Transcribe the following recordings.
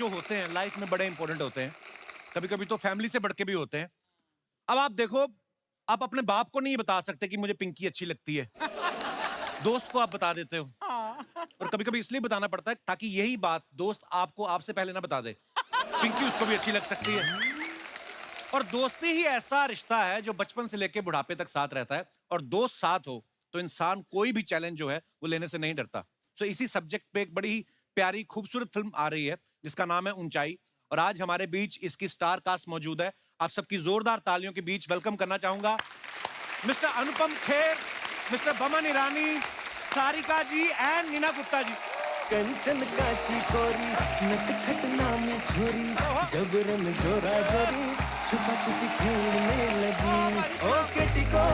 जो होते हैं लाइफ में बड़े इंपॉर्टेंट होते हैं, कभी कभी तो फैमिली से बढ़ के भी होते हैं। अब आप देखो, आप अपने बाप को नहीं बता सकते कि मुझे पिंकी अच्छी लगती है, दोस्त को आप बता देते हो। और कभी कभी इसलिए बताना पड़ता है ताकि यही बात दोस्त आपको आपसे पहले ना बता दे, पिंकी उसको भी अच्छी लग सकती है। और दोस्ती ही ऐसा रिश्ता है जो बचपन से लेकर बुढ़ापे तक साथ रहता है, और दोस्त साथ हो तो इंसान कोई भी चैलेंज जो है वो लेने से नहीं डरता। सो इसी सब्जेक्ट पे एक बड़ी ही प्यारी खूबसूरत फिल्म आ रही है जिसका नाम है ऊंचाई, और आज हमारे बीच इसकी स्टार कास्ट मौजूद है। आप सबकी जोरदार तालियों के बीच वेलकम करना चाहूंगा mister Anupam Kher, mister Boman Irani, Sarika ji and Neena Gupta ji. कंचन काची कोरी नटखट नामी छोरी जबरन जोरा जोरी छुपा छुपी खेलने लगी। ओ केटिको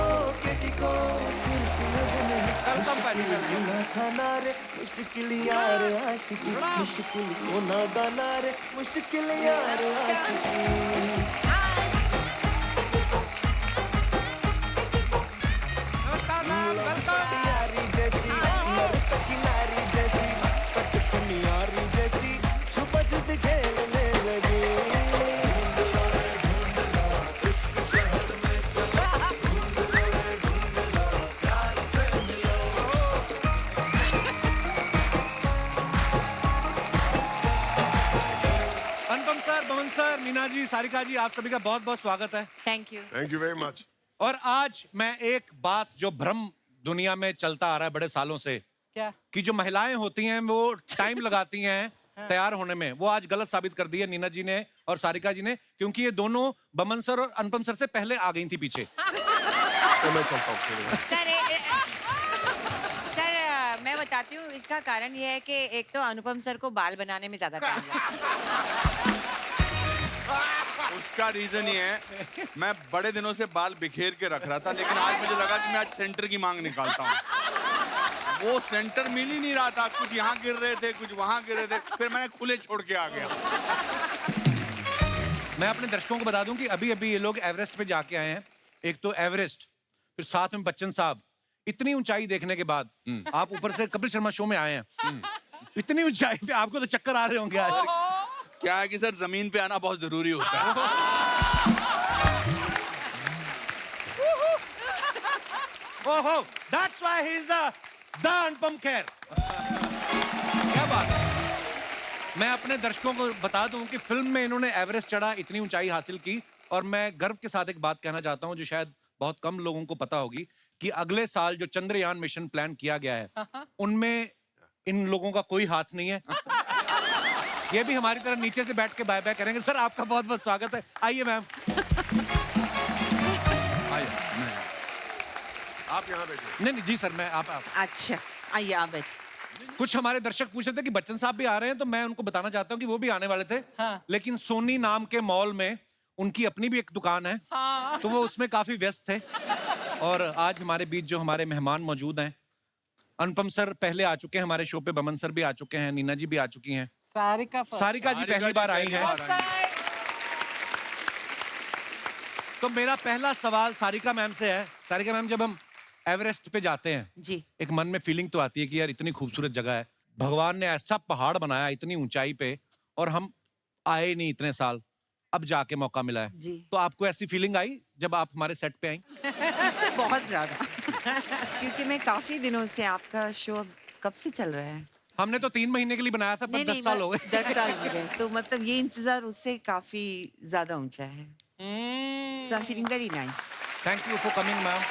सिर्फ लगन है ना खाना रे मुश्किल यार आशिकी, मुश्किल सोना गाना रे मुश्किल यार आशिकी। यारी जैसी नर्तकी नारी जैसी पटखनी यारी जैसी छुपा छुपी खेलने लगी। अनुपम सर, बमन सर, मीना जी, सारिका जी, आप सभी का बहुत बहुत स्वागत है। Thank you. Thank you very much. और आज मैं एक बात जो भ्रम दुनिया में चलता आ रहा है बड़े सालों से, क्या? कि जो महिलाएं होती हैं वो टाइम लगाती हैं तैयार होने में, वो आज गलत साबित कर दी है नीना जी ने और सारिका जी ने, क्योंकि ये दोनों बमन सर और अनुपम सर से पहले आ गई थी पीछे। तो मैं चलता हूँ। सर मैं बताती हूँ, इसका कारण ये है कि एक तो अनुपम सर को बाल बनाने में ज्यादा टाइम लगता है। उसका रीजन ये है, मैं बड़े दिनों से बाल बिखेर के रख रहा था, लेकिन आज मुझे लगा कि मैं आज सेंटर की मांग निकालता हूँ। वो सेंटर मिल ही नहीं रहा था, कुछ यहाँ गिर रहे थे, कुछ वहां गिर रहे थे, फिर मैंने खुले छोड़ के आ गया। मैं अपने दर्शकों को बता दूं कि अभी अभी ये लोग एवरेस्ट पे जाके आए हैं। एक तो एवरेस्ट, फिर साथ में बच्चन साहब। इतनी ऊंचाई देखने के बाद आप ऊपर से कपिल शर्मा शो में आए हैं, इतनी ऊंचाई पे आपको तो चक्कर आ रहे होंगे आज। क्या है कि सर, जमीन पे आना बहुत जरूरी होता है। ओहो, that's why he's the Anupam Kher. क्या बात है। मैं अपने दर्शकों को बता दूं कि फिल्म में इन्होंने एवरेस्ट चढ़ा, इतनी ऊंचाई हासिल की, और मैं गर्व के साथ एक बात कहना चाहता हूं जो शायद बहुत कम लोगों को पता होगी, कि अगले साल जो चंद्रयान मिशन प्लान किया गया है उनमें इन लोगों का कोई हाथ नहीं है। ये भी हमारी तरह नीचे से बैठ के बाय बाय करेंगे। सर आपका बहुत बहुत स्वागत है, आइए मैम। आप यहाँ बैठिए। नहीं जी सर, मैं आप अच्छा आइए आप बैठिए। कुछ हमारे दर्शक पूछ रहे थे कि बच्चन साहब भी आ रहे हैं, तो मैं उनको बताना चाहता हूँ कि वो भी आने वाले थे। हाँ। लेकिन सोनी नाम के मॉल में उनकी अपनी भी एक दुकान है। हाँ। तो वो उसमें काफी व्यस्त थे। और आज हमारे बीच जो हमारे मेहमान मौजूद हैं, अनुपम सर पहले आ चुके हैं हमारे शो पे, बमन सर भी आ चुके हैं, नीना जी भी आ चुकी हैं, सारिका जी पहली बार आई हैं। तो मेरा पहला सवाल सारिका मैम से है। सारिका मैम, जब हम एवरेस्ट पे जाते हैं जी, एक मन में फीलिंग तो आती है कि यार इतनी खूबसूरत जगह है, भगवान ने ऐसा पहाड़ बनाया इतनी ऊंचाई पे, और हम आए नहीं इतने साल, अब जाके मौका मिला है। जी। तो आपको ऐसी फीलिंग आई जब आप हमारे सेट पे आई? इससे बहुत ज्यादा क्योंकि मैं काफी दिनों से, आपका शो कब से चल रहा है? हमने तो 3 महीने के लिए बनाया था, पर 10 साल हो गए। 10 साल हो गए, तो मतलब ये इंतजार उससे काफी ज्यादा ऊंचा है। So I'm feeling very nice. Thank you for coming ma'am.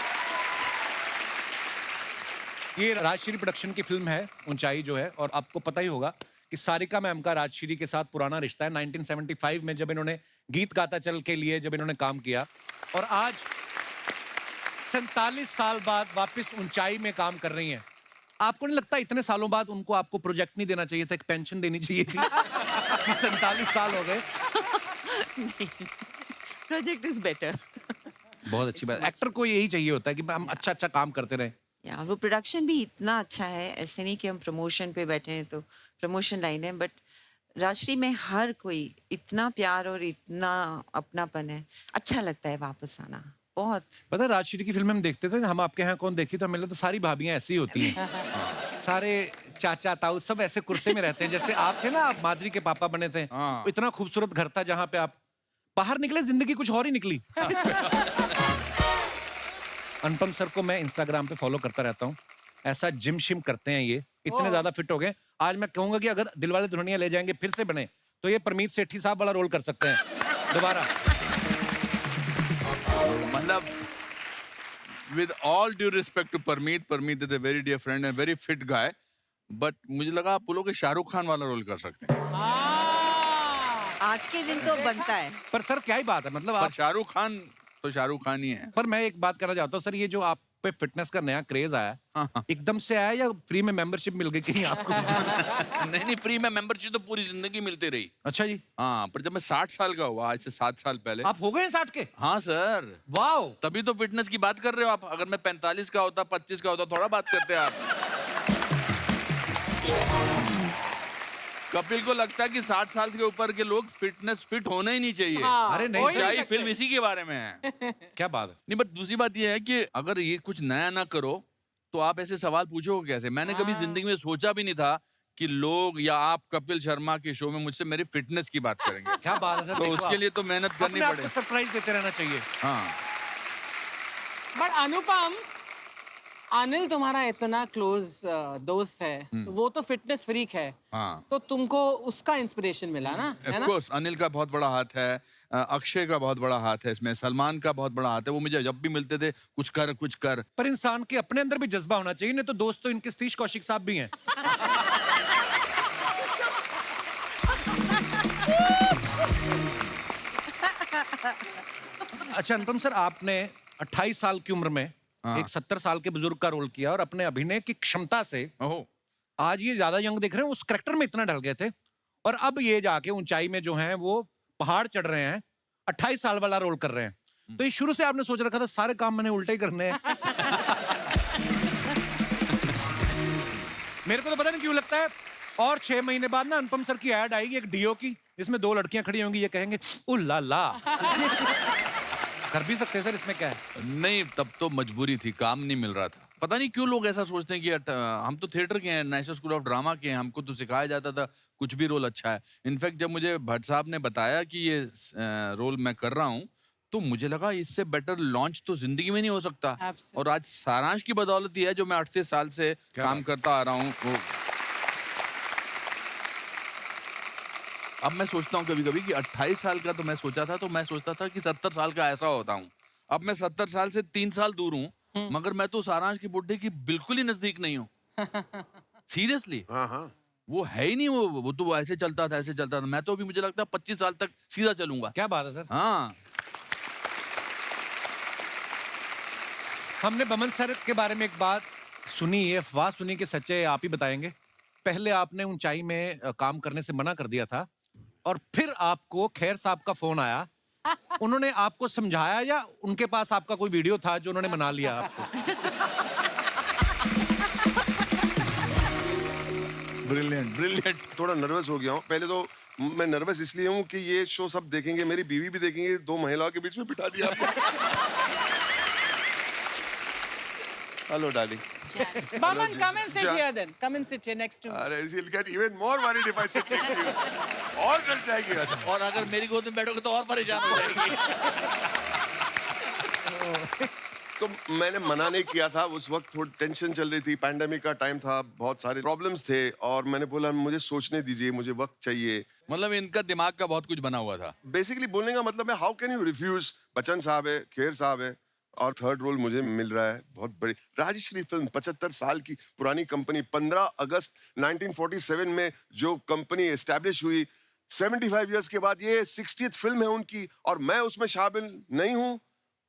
ये राजश्री प्रोडक्शन की फिल्म है ऊंचाई जो है, और आपको पता ही होगा कि सारिका मैम का राजश्री के साथ पुराना रिश्ता है। 1975 में जब इन्होंने गीत गाता चल के लिए जब इन्होंने काम किया, और आज 47 साल बाद वापस ऊंचाई में काम कर रही हैं। आपको नहीं लगता इतने सालों बाद उनको आपको प्रोजेक्ट नहीं देना चाहिए था, एक पेंशन देनी चाहिए थी? 47 साल हो गए। Project is better. बहुत अच्छी बात। एक्टर को यही चाहिए होता है कि हम अच्छा अच्छा काम करते रहें। या वो प्रोडक्शन भी इतना अच्छा है, ऐसे नहीं कि हम प्रमोशन पे बैठे हैं तो प्रमोशन लाइन है, बट राजश्री में हर कोई इतना प्यार और इतना अपनापन है, अच्छा लगता है वापस आना बहुत। पता है राजश्री की फिल्म हम देखते थे, हम आपके यहाँ कौन देखी, तो हमें लगता सारी भाभियां ऐसी ही होती हैं। सारे चाचा ताऊ सब ऐसे कुर्ते में रहते हैं जैसे आप थे ना, आप माधुरी के पापा बने थे। हाँ। इतना खूबसूरत घर था जहां पे आप बाहर निकले, जिंदगी कुछ और ही निकली। अनुपम सर को मैं इंस्टाग्राम पे फॉलो करता रहता हूँ। ऐसा जिम शिम करते हैं ये, इतने ज्यादा फिट हो गए। आज मैं कहूंगा कि अगर दिलवाले दुल्हनिया ले जाएंगे फिर से बने तो ये परमीत सेठी साहब वाला रोल कर सकते हैं दोबारा। मतलब with all due respect to Parmeet is a very dear friend and very fit guy, but मुझे लगा आप बोलोगे शाहरुख खान वाला रोल कर सकते हैं। आज के दिन तो बनता है। पर सर क्या ही बात है, मतलब पर आप, शाहरुख खान तो शाहरुख खान ही है। पर मैं एक बात कहना चाहता हूँ सर, ये जो आप पे फिटनेस का नया क्रेज आया, हाँ। एकदम से आया या फ्री में मेंबरशिप मिल गई कहीं आपको? नहीं फ्री में मेंबरशिप तो पूरी जिंदगी मिलती रही। अच्छा जी। हाँ, पर जब मैं 60 साल का हुआ, आज से 7 साल पहले। आप हो गए 60 के? हाँ सर। वाओ। तभी तो फिटनेस की बात कर रहे हो आप। अगर मैं 45 का होता, 25 का होता, थोड़ा बात करते आप। कपिल को लगता है कि 60 साल के ऊपर के लोग फिट होना ही नहीं चाहिए। अरे नहीं सर, सच्चाई फिल्म इसी के बारे में है। क्या बात है। नहीं, बट दूसरी बात ये है कि अगर ये कुछ नया ना करो तो आप ऐसे सवाल पूछोगे कैसे? मैंने कभी जिंदगी में सोचा भी नहीं था कि लोग या आप कपिल शर्मा के शो में मुझसे मेरी फिटनेस की बात करेंगे। क्या बात है सर। तो देखो उसके आप, लिए तो मेहनत करनी अपने आप पड़े। को सरप्राइज देते रहना चाहिए। हाँ, बट अनुपम, अनिल तुम्हारा इतना क्लोज दोस्त है, तो वो तो फिटनेस फ्रीक है। हाँ। तो तुमको उसका इंस्पिरेशन मिला ना, है ऑफ ना? कोर्स अनिल का बहुत बड़ा हाथ है, अक्षय का बहुत बड़ा हाथ है इसमें, सलमान का बहुत बड़ा हाथ है। वो मुझे जब भी मिलते थे कुछ कर। पर इंसान के अपने अंदर भी जज्बा होना चाहिए, नहीं तो दोस्त तो इनके सतीश कौशिक साहब भी हैं। अच्छा अनुपम सर, आपने 28 साल की उम्र में एक 70 साल के बुजुर्ग का रोल किया और अपने अभिनय की क्षमता से ओहो, आज ये ज्यादा यंग दिख रहे हैं, उस करेक्टर में इतना ढल गए थे और अब ये जाके ऊंचाई में जो हैं वो पहाड़ चढ़ रहे हैं, 28 साल वाला रोल कर रहे हैं। तो ये शुरू से आपने सोच रखा था सारे काम मैंने उल्टे ही करने हैं? मेरे को तो पता नहीं क्यों लगता है। और 6 महीने बाद ना अनुपम सर की ऐड आएगी एक डीओ की, जिसमें 2 लड़कियां खड़ी होंगी, ये कहेंगे उल्ला ला। कर भी सकते हैं सर, इसमें क्या है? नहीं तब तो मजबूरी थी, काम नहीं मिल रहा था। पता नहीं क्यों लोग ऐसा सोचते हैं कि हम तो थिएटर के हैं, नेशनल स्कूल ऑफ ड्रामा के हैं, हमको तो सिखाया जाता था कुछ भी रोल अच्छा है। इनफैक्ट जब मुझे भट्ट साहब ने बताया कि ये रोल मैं कर रहा हूँ, तो मुझे लगा इससे बेटर लॉन्च तो जिंदगी में नहीं हो सकता। Absolutely. और आज सारांश की बदौलत ही है जो मैं 38 साल से काम करता आ रहा हूँ। अब मैं सोचता हूँ कभी कभी कि 28 साल का तो मैं सोचा था, तो मैं सोचता था कि 70 साल का ऐसा होता हूँ। अब मैं 70 साल से 3 साल दूर हूँ, मगर मैं तो सारांश की बुढ़े की बिल्कुल ही नजदीक नहीं हूँ। सीरियसली। हाँ हाँ वो है ही नहीं। वो तो ऐसे चलता था, ऐसे चलता था। मैं तो अभी मुझे लगता है 25 साल तक सीधा चलूंगा। क्या बात है सर। हाँ, हमने बमन सर के बारे में एक बात सुनी है, अफवाह सुनी कि सच्चे आप ही बताएंगे। पहले आपने ऊंचाई में काम करने से मना कर दिया था और फिर आपको खैर साहब का फोन आया, उन्होंने आपको समझाया या उनके पास आपका कोई वीडियो था जो उन्होंने मना लिया आपको? ब्रिलियंट। थोड़ा नर्वस हो गया हूँ। पहले तो मैं नर्वस इसलिए हूँ कि ये शो सब देखेंगे, मेरी बीवी भी देखेंगे, 2 महिलाओं के बीच में बिठा दिया आपने। Hello darling. Baman, come and sit Ja- here then. Come and sit here next to me. अरे she'll get even more worried if I sit next to you. और डर जाएगी। और अगर मेरी गोद में बैठोगे तो और परेशान हो जाएगी। तो मैंने मना नहीं किया था। उस वक्त थोड़ी टेंशन चल रही थी, पैंडेमिक का टाइम था, बहुत सारे प्रॉब्लम्स थे और मैंने बोला मुझे सोचने दीजिए, मुझे वक्त चाहिए। मतलब इनका दिमाग का बहुत कुछ बना हुआ था। बेसिकली बोलने का मतलब है how can you refuse. Bachchan साहब है, खेर साहब है और थर्ड रोल मुझे मिल रहा है, बहुत बड़ी राजश्री फिल्म, 75 साल की पुरानी कंपनी, 15 अगस्त 1947 में जो कंपनी एस्टैब्लिश हुई, 75 इयर्स के बाद ये 60th फिल्म है उनकी और मैं उसमें शामिल नहीं हूँ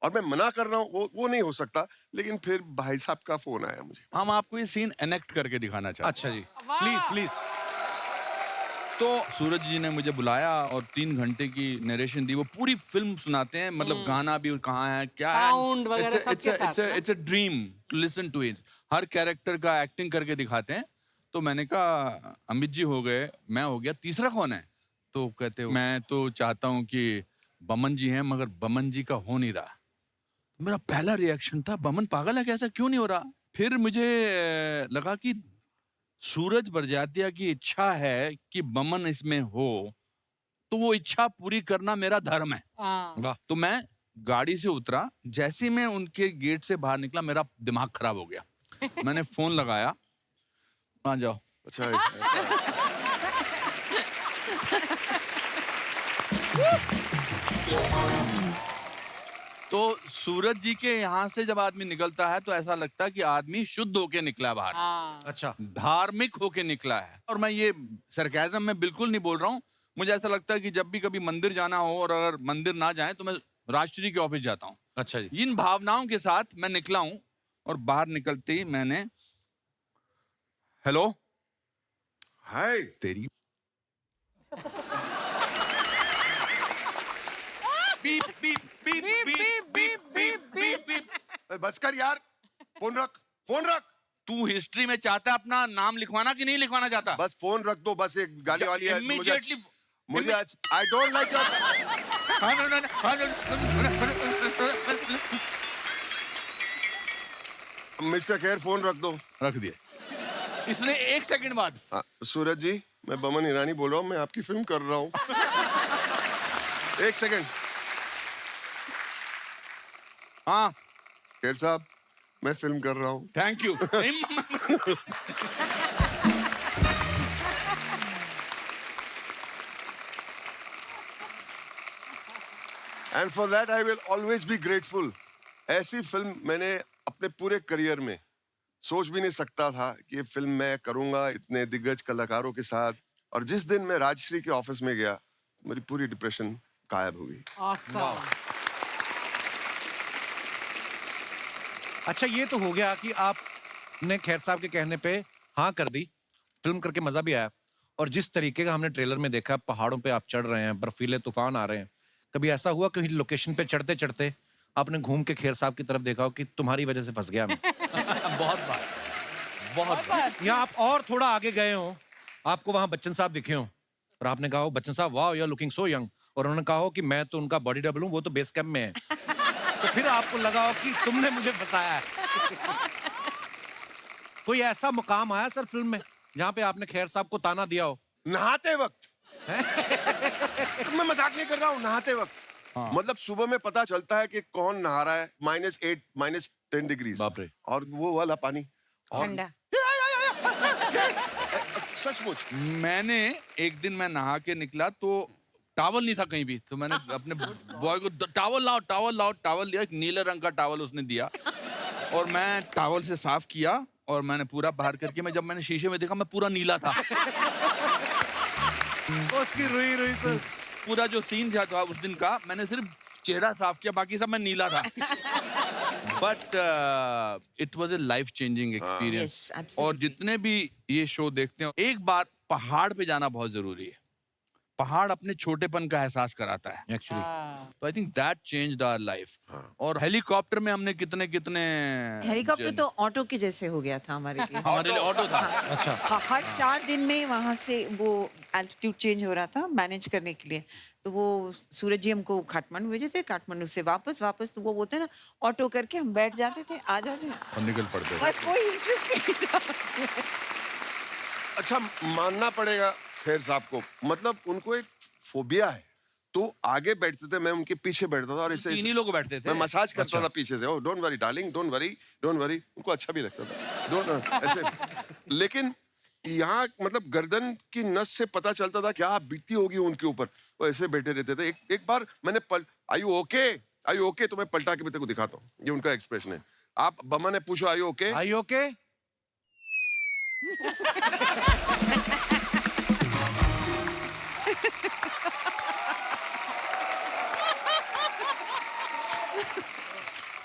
और मैं मना कर रहा हूँ। वो नहीं हो सकता। लेकिन फिर भाई साहब का फोन आया मुझे। हम आपको ये सीन एनेक्ट करके दिखाना चाहते अच्छा जी, प्लीज प्लीज। तो सूरज जी ने मुझे बुलाया और 3 घंटे की नरेशन दी। वो पूरी फिल्म सुनाते हैं, मतलब गाना भी कहाँ है, क्या है। Sound वगैरह सबके साथ, it's a dream to listen to it. हर कैरेक्टर का एक्टिंग करके दिखाते हैं। तो मैंने कहा अमित जी हो गए, मैं हो गया, तीसरा कौन है? तो कहते मैं तो चाहता हूँ कि बमन जी हैं, मगर बमन जी का हो नहीं रहा। मेरा पहला रिएक्शन था बमन पागल है क्या, ऐसा क्यों नहीं हो रहा? फिर मुझे लगा कि सूरज बरजातिया की इच्छा है कि बमन इसमें हो, तो वो इच्छा पूरी करना मेरा धर्म है। हाँ। तो मैं गाड़ी से उतरा, जैसे ही मैं उनके गेट से बाहर निकला मेरा दिमाग खराब हो गया। मैंने फोन लगाया, आ जाओ। अच्छा ऐसा है। तो सूरज जी के यहाँ से जब आदमी निकलता है तो ऐसा लगता है कि आदमी शुद्ध होके निकला बाहर, हाँ। अच्छा, धार्मिक होके निकला है। और मैं ये सरकाज़म में बिल्कुल नहीं बोल रहा हूँ। मुझे ऐसा लगता है कि जब भी कभी मंदिर जाना हो और अगर मंदिर ना जाए तो मैं राष्ट्रीय के ऑफिस जाता हूँ। अच्छा जी। इन भावनाओं के साथ मैं निकला हूँ और बाहर निकलते ही मैंने, हेलो हाय तेरी beep beep beep beep beep beep beep beep. बस कर यार, फोन रख, फोन रख, तू हिस्ट्री में चाहता है अपना नाम लिखवाना कि नहीं लिखवाना चाहता? बस फोन रख दो, बस एक गाली वाली है। Immediately- मुझे आज I don't like your. Mister Kher phone रख दो। रख दिया इसने 1 सेकंड बाद। हाँ, सूरज जी मैं बमन ईरानी बोल रहा हूँ, मैं आपकी फिल्म कर रहा हूँ। 1 सेकंड। हाँ खेर साहब मैं फिल्म कर रहा हूँ। Thank you. And for that I will always be grateful. ऐसी फिल्म मैंने अपने पूरे करियर में सोच भी नहीं सकता था कि ये फिल्म मैं करूंगा इतने दिग्गज कलाकारों के साथ। और जिस दिन मैं राजश्री के ऑफिस में गया मेरी पूरी डिप्रेशन गायब हो गई। Awesome. अच्छा, ये तो हो गया कि आपने खेर साहब के कहने पे हाँ कर दी, फिल्म करके मजा भी आया। और जिस तरीके का हमने ट्रेलर में देखा, पहाड़ों पे आप चढ़ रहे हैं, बर्फीले तूफान आ रहे हैं, कभी ऐसा हुआ कहीं लोकेशन पे चढ़ते चढ़ते आपने घूम के खेर साहब की तरफ देखा हो कि तुम्हारी वजह से फंस गया मैं? बहुत बार, बहुत बार। या आप और थोड़ा आगे गए हो, आपको वहां बच्चन साहब दिखे हो और आपने कहा हो बच्चन साहब वाह you are looking so young, और उन्होंने कहा हो कि मैं तो उनका बॉडी डबल हूँ, वो तो बेस कैंप में है। तो फिर आपको लगा हो कि तुमने मुझे फंसाया है। कोई ऐसा मुकाम आया सर फिल्म में जहाँ पे आपने खेर साहब को ताना दिया हो? नहाते वक्त। मैं मजाक नहीं कर रहा हूँ, नहाते वक्त। मतलब सुबह में पता चलता है कि कौन नहा रहा है, -8 -10 डिग्री, बाप रे। और वो वाला पानी और ठंडा। सचमुच। मैंने एक दिन मैं नहा के निकला तो टावल नहीं था कहीं भी, तो मैंने अपने बॉय को टावल लाओ टावल लाओ, टावल दिया, एक नीले रंग का टावल उसने दिया और मैं टावल से साफ किया और मैंने पूरा बाहर करके, मैं जब मैंने शीशे में देखा मैं पूरा नीला था। उसकी रुई रुई सर। पूरा जो सीन था उस दिन का, मैंने सिर्फ चेहरा साफ किया, बाकी सब मैं नीला था। But it was a life changing experience. Yes, और absolutely. जितने भी ये शो देखते हैं, एक बार पहाड़ पे जाना बहुत जरूरी है। पहाड़ अपने छोटेपन का एहसास कराता है। एक्चुअली हाँ। तो I think that changed our life. और हेलीकॉप्टर में हमने कितने कितने हेलीकॉप्टर तो ऑटो के जैसे हो गया था हमारे लिए। हमारे लिए ऑटो था। अच्छा, हर 4 दिन में वहां से वो एल्टीट्यूड चेंज हो रहा था मैनेज करने के लिए। तो वो सूरज जी हमको काठमांडू भेजे थे, काठमांडू से वापस तो वो बोलते ना ऑटो करके हम बैठ जाते थे, आ जाते थे, और निकल पड़ते थे। और कोई इंटरेस्ट नहीं था। अच्छा मानना पड़ेगा खेर साहब को, मतलब उनको एक फोबिया है, तो आगे बैठते थे, मैं उनके पीछे बैठता था और इसे तीन ही लोग बैठते थे। मैं मसाज करता था पीछे से। Don't worry darling, don't worry, don't worry. उनको अच्छा भी लगता था, डोंट ऐसे। लेकिन यहाँ मतलब गर्दन की नस से पता चलता था क्या बीती होगी उनके ऊपर, वो ऐसे बैठे रहते थे। एक बार मैंने I you okay, I you okay, तो मैं पलटा के भी तेरे को दिखाता हूँ, ये उनका एक्सप्रेशन है। आप बम्मा ने पूछो आई यू ओके, आई ओके?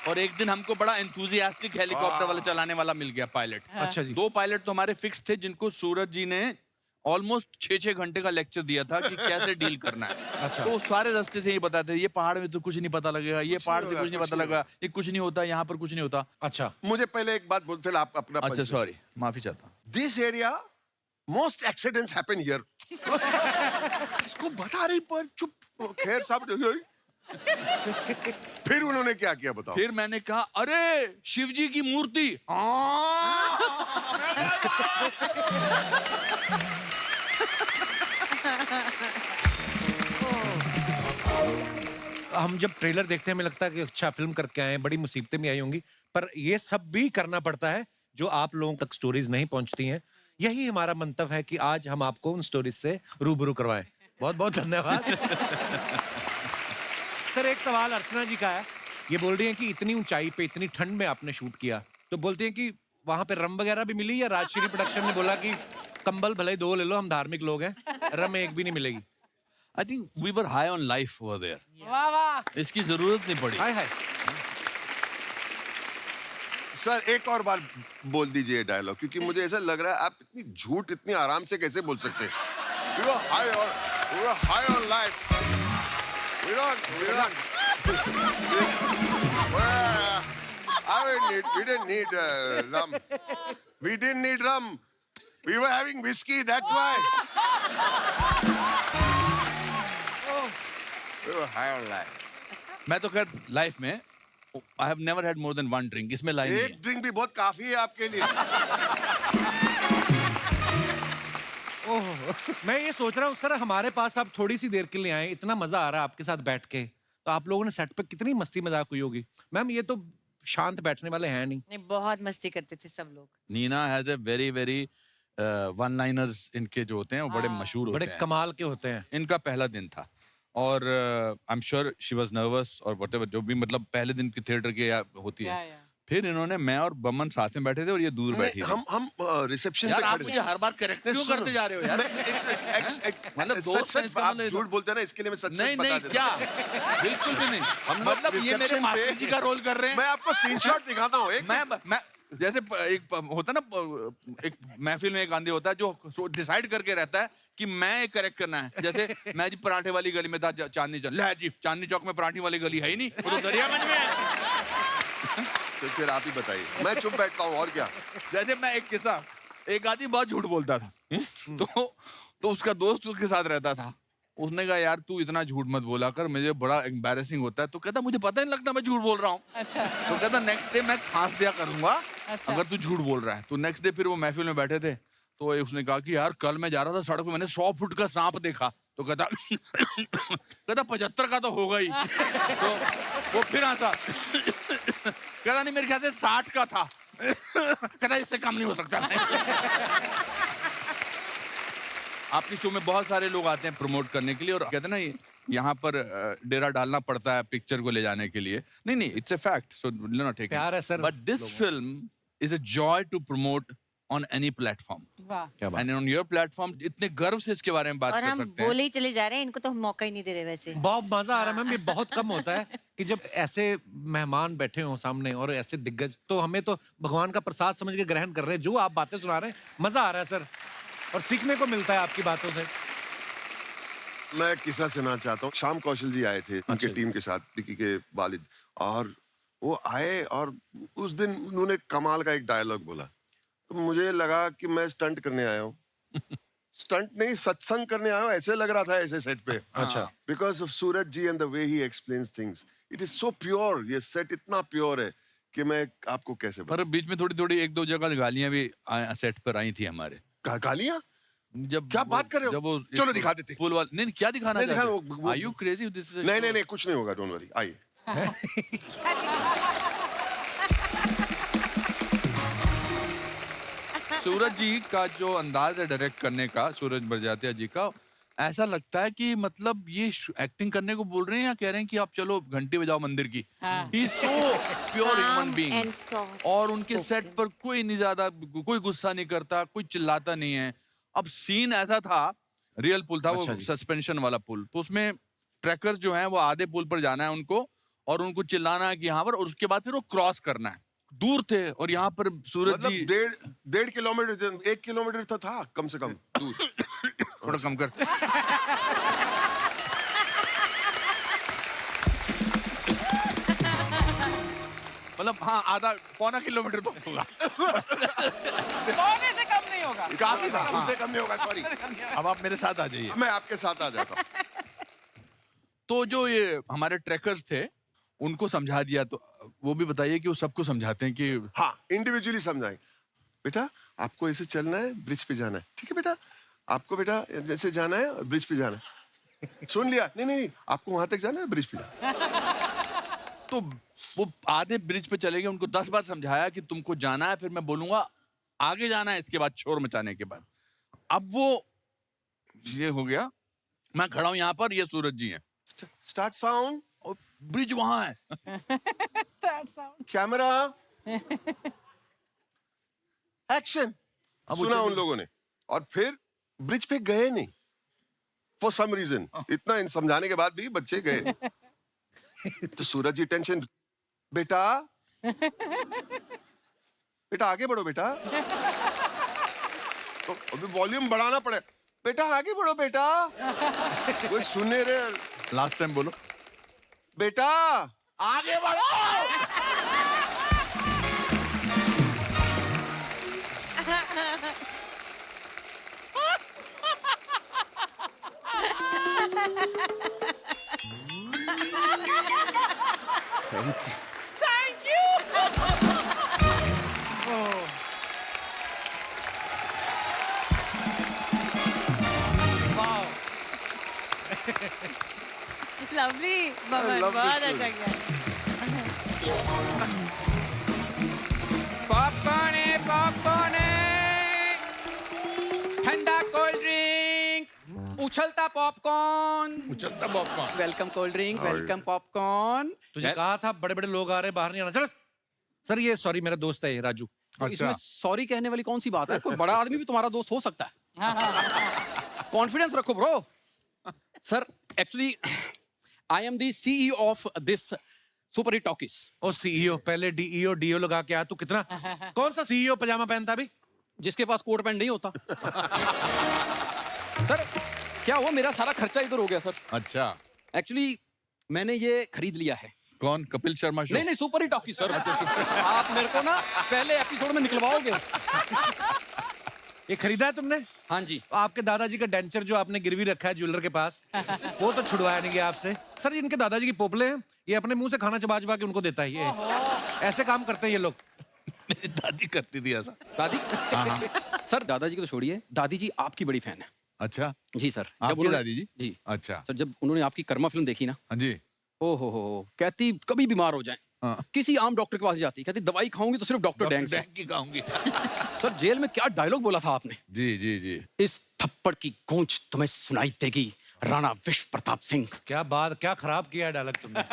और एक दिन हमको बड़ा एंथुसियास्टिक हेलीकॉप्टर वाला चलाने वाला मिल गया पायलट। अच्छा जी। 2 पायलट तो हमारे फिक्स थे, जिनको सूरज जी ने ऑलमोस्ट 6-6 घंटे का लेक्चर दिया था कि कैसे डील करना है। अच्छा। तो वो सारे रास्ते से ही बताते थे, ये पहाड़ में तो कुछ नहीं पता लगेगा, ये पहाड़ से होगा, कुछ नहीं कुछ पता नहीं लगेगा, ये कुछ नहीं होता, यहाँ पर कुछ नहीं होता। अच्छा, मुझे पहले एक बात बोल, फिर आप अपना अच्छा punch सॉरी, माफी चाहता हूँ। This area most accidents happen here. इसको बता रही पर चुप। खैर साहब फिर उन्होंने क्या किया बताओ? फिर मैंने कहा अरे शिव जी की मूर्ति। हाँ। हम जब ट्रेलर देखते हैं हमें लगता है कि अच्छा फिल्म करके आए हैं, बड़ी मुसीबतें भी आई होंगी, पर ये सब भी करना पड़ता है जो आप लोगों तक स्टोरीज नहीं पहुंचती हैं। यही हमारा मंतव्य है कि आज हम आपको उन स्टोरीज से रूबरू करवाएं। बहुत बहुत धन्यवाद। सर एक सवाल अर्चना जी का है, ये बोल रही हैं कि इतनी ऊंचाई पे इतनी ठंड में आपने शूट किया, तो बोलती हैं कि वहां पे रम वगैरह भी मिली या राजश्री प्रोडक्शन ने बोला कि कंबल भले ही 2 ले लो, हम धार्मिक लोग हैं, रम एक भी नहीं मिलेगी? I think we were high on life over there. वाह वाह। इसकी जरूरत नहीं पड़ी। हाय हाय। सर एक और बार बोल दीजिए डायलॉग, क्योंकि मुझे ऐसा लग रहा है आप इतनी झूठ इतनी आराम से कैसे बोल सकते हैं? We were high on life. We didn't need rum. We didn't need rum. We were having whiskey, that's why. We were high on life. मैं तो खैर लाइफ में I have never had more than one drink. इसमें line नहीं एक है। Drink भी बहुत काफी है आपके लिए। ओह, मैं ये सोच रहा हूँ सर हमारे पास आप थोड़ी सी देर के लिए आए, इतना मजा आ रहा है आपके साथ बैठ के, तो आप लोगों ने सेट पे कितनी मस्ती मजाक हुई होगी। मैम ये तो शांत बैठने वाले हैं नहीं। नहीं, बहुत मस्ती करते थे सब लोग। Neena has a very very one liners इनके जो होते हैं वो बड़े मशहूर होते बड़े हैं। कमाल के होते हैं। इनका पहला दिन था और I am sure she was nervous और व्हाटएवर, जो भी मतलब पहले दिन की थिएटर की होती है। या। फिर इन्होंने, मैं और बमन साथ में बैठे थे और ये दूर बैठी थी। हम रिसेप्शन यार पे आप खड़े मुझे हर बार करेक्ट क्यों करते जा रहे हो यार? मतलब दोस्त सच हैं, सच इसका आप मतलब झूठ बोलते हैं ना, इसके लिए मैं सच नहीं सच बता नहीं देता हूं। क्या बिल्कुल भी नहीं। हम लोग मतलब ये मेरे reception मास्टर पे- जी का रोल कर रहे हैं। मैं आपको स्क्रीनशॉट दिखाता हूँ एक। मैं जैसे एक होता ना, एक महफिल में एक आंधी होता है जो डिसाइड करके रहता है कि मैं एक करेक्ट करना है। जैसे मैं जी पराठे वाली गली में था, चांदनी चौक, ले जी चांदनी चौक में पराठे वाली गली है ही नहीं, वो तो दरियागंज में है। तो फिर आप ही बताइए, मैं चुप बैठता हूँ और क्या। जैसे मैं एक किस्सा, एक आदमी बहुत झूठ बोलता था, तो उसका दोस्त उसके साथ रहता था। उसने कहा यार तू इतना झूठ मत बोला कर, मुझे बड़ा एम्बैरेसिंग होता है। तो कहता मुझे पता नहीं लगता मैं झूठ बोल रहा हूँ। अच्छा। तो कहता नेक्स्ट डे मैं खांस दिया करूंगा अच्छा। अगर तू झूठ बोल रहा है। तो नेक्स्ट डे फिर वो महफिल में बैठे थे, तो उसने कहा कि यार कल मैं जा रहा था सड़क पे, मैंने 100 फुट का सांप देखा। तो कहता 75 का तो होगा ही। तो वो फिर हंसा, कहता नहीं मेरे ख्याल से 60 का था। कहता इससे कम नहीं हो सकता। आपके शो में बहुत सारे लोग आते हैं प्रमोट करने के लिए और कहते हैं ना यहाँ पर डेरा डालना पड़ता है पिक्चर को ले जाने के लिए। नहीं, it's a fact, so not take प्यार है sir but this film is a joy to promote on any platform. वाह। क्या बात। एंड ऑन योर प्लेटफॉर्म इतने गर्व से इसके बारे में बात और कर हम सकते हैं। बोले ही चले जा रहे हैं, इनको तो हम मौका ही नहीं दे रहे वैसे। बहुत मजा आ रहा है मैम, ये बहुत कम होता है कि जब ऐसे मेहमान बैठे हों सामने और ऐसे दिग्गज, तो हमें तो भगवान का प्रसाद समझ के ग्रहण कर रहे हैं। जो आप बातें सुना रहे हैं मजा आ रहा है सर, और सीखने को मिलता है आपकी बातों से। मैं एक किस्सा सुनाना चाहता हूँ। श्याम कौशल जी आए थे उनके टीम के साथ, विकी के वालिद, और वो आए और उस दिन उन्होंने कमाल का एक डायलॉग बोला। तो मुझे लगा कि मैं स्टंट करने आया हूँ। स्टंट नहीं, सत्संग करने आया हूँ, ऐसे लग रहा था ऐसे सेट पे। अच्छा। Because of Suraj ji and the way he explains things, it is so pure. ये सेट इतना प्योर है कि मैं आपको कैसे पर बीच में थोड़ी थोड़ी 1-2 जगह गालियां भी सेट पर आई थी हमारे। गालियां? जब क्या बात कर रहे हो? जब वो चलो दिखा देते। पुल वाला नहीं, क्या दिखाना नहीं, दिखा, चाहते? वो- Are you crazy? This is a नहीं show. नहीं, कुछ नहीं होगा, डोंट वरी, आइए। सूरज जी का जो अंदाज है डायरेक्ट करने का, सूरज बरजातिया जी का, ऐसा लगता है कि मतलब ये एक्टिंग करने को बोल रहे हैं या कह रहे हैं कि आप चलो घंटी बजाओ मंदिर की। He is so pure human being. and soft और उनके सेट spoken. पर कोई नहीं ज्यादा, कोई गुस्सा नहीं करता, कोई चिल्लाता नहीं है। अब सीन ऐसा था, रियल पुल था, अच्छा वो जी। सस्पेंशन वाला पुल, तो उसमें ट्रैकर्स जो हैं वो आधे पुल पर जाना है उनको, और उनको चिल्लाना है कि यहाँ पर, और उसके बाद फिर वो क्रॉस करना है। दूर थे और यहाँ पर सूरज मतलब जी 1.5 किलोमीटर, 1 किलोमीटर तो था कम से कम दूर। थोड़ा कम कर। मतलब हाँ, आधा पौना किलोमीटर तो होगा। पौने से कम नहीं होगा। काफी था। कम से कम नहीं होगा, सॉरी। अब आप मेरे साथ आ जाइए। मैं आपके साथ आ जाता हूँ। तो जो ये हमारे ट्रैकर्स थे उनको समझा दिया, तो वो भी बताइए कि वो सबको समझाते हैं कि हाँ, इंडिविजुअली समझाएं। बेटा आपको ऐसे चलना है, ब्रिज पे जाना है, ठीक है बेटा? आपको बेटा जैसे जाना है ब्रिज पे जाना है। सुन लिया? नहीं नहीं नहीं, आपको वहां तक जाना है, ब्रिज पे जाना है। तो वो आधे ब्रिज पे चले गए, उनको 10 बार समझाया कि तुमको जाना है, फिर मैं बोलूंगा आगे जाना है, इसके बाद शोर मचाने के बाद। अब वो ये हो गया, मैं खड़ा हूं यहाँ पर, ये सूरज जी हैं स्टार्ट साउंड, और ब्रिज वहां है। Camera, action. अब वो सुना चले उन लोगों ने, और फिर ब्रिज पे गए नहीं फॉर सम रीजन। इतना समझाने के बाद भी बच्चे गए नहीं। तो सूरज जी टेंशन, बेटा बेटा आगे बढ़ो बेटा। तो अभी वॉल्यूम बढ़ाना पड़े, बेटा आगे बढ़ो बेटा। कोई सुने रे, लास्ट टाइम बोलो, बेटा आगे बढ़ो। लवली बमन, love बहुत this अच्छा film. किया। पॉपकॉर्न है, पॉपकॉर्न है, ठंडा कोल्ड ड्रिंक, उछलता पॉपकॉर्न। उछलता popcorn. Welcome cold drink, welcome popcorn. तुझे कहा था बड़े बड़े लोग आ रहे, बाहर नहीं आना। चल सर, ये सॉरी मेरा दोस्त है ये राजू। इसमें सॉरी कहने वाली कौन सी बात है? कोई बड़ा आदमी भी तुम्हारा दोस्त हो सकता है। कॉन्फिडेंस रखो bro. Sir actually I am the CEO of this super hit talkies. Oh CEO, पहले डीईओ डीओ लगा के आ तू। कितना कौन सा सीईओ पजामा पहनता अभी? जिसके पास कोट पैंट नहीं होता। सर क्या हुआ, मेरा सारा खर्चा इधर हो गया सर। अच्छा, एक्चुअली मैंने ये खरीद लिया है। कौन? कपिल शर्मा शो? नहीं नहीं, सुपर हिट टॉकीज सर। आप मेरे को ना पहले एपिसोड में निकलवाओगे। ये खरीदा है तुमने? हाँ जी। आपके दादाजी का डेंचर जो आपने गिरवी रखा है ज्वेलर के पास, वो तो छुड़वाया नहीं गया आपसे। सर इनके दादाजी की पोपले हैं, ये अपने मुंह से खाना चबा चबा के उनको देता है। ये ऐसे काम करते हैं ये लोग। मेरी दादी करती थी ऐसा। दादी? सर दादाजी को तो छोड़िए, दादी जी आपकी बड़ी फैन है। अच्छा, जी सर। आपकी दादी जी? जी अच्छा। सर, जब उन्होंने आपकी कर्मा फिल्म देखी ना, हाँ जी। ओ हो, कहती कभी बीमार हो जाए हाँ। किसी आम डॉक्टर के पास जाती, कहती दवाई खाऊंगी तो सिर्फ डॉक्टर डैंग से। की खाऊंगी। सर जेल में क्या डायलॉग बोला था आपने? जी जी जी। इस थप्पड़ की गूंज तुम्हें सुनाई देगी, राणा विश्व प्रताप सिंह। क्या बात, क्या खराब किया है डायलॉग तुमने।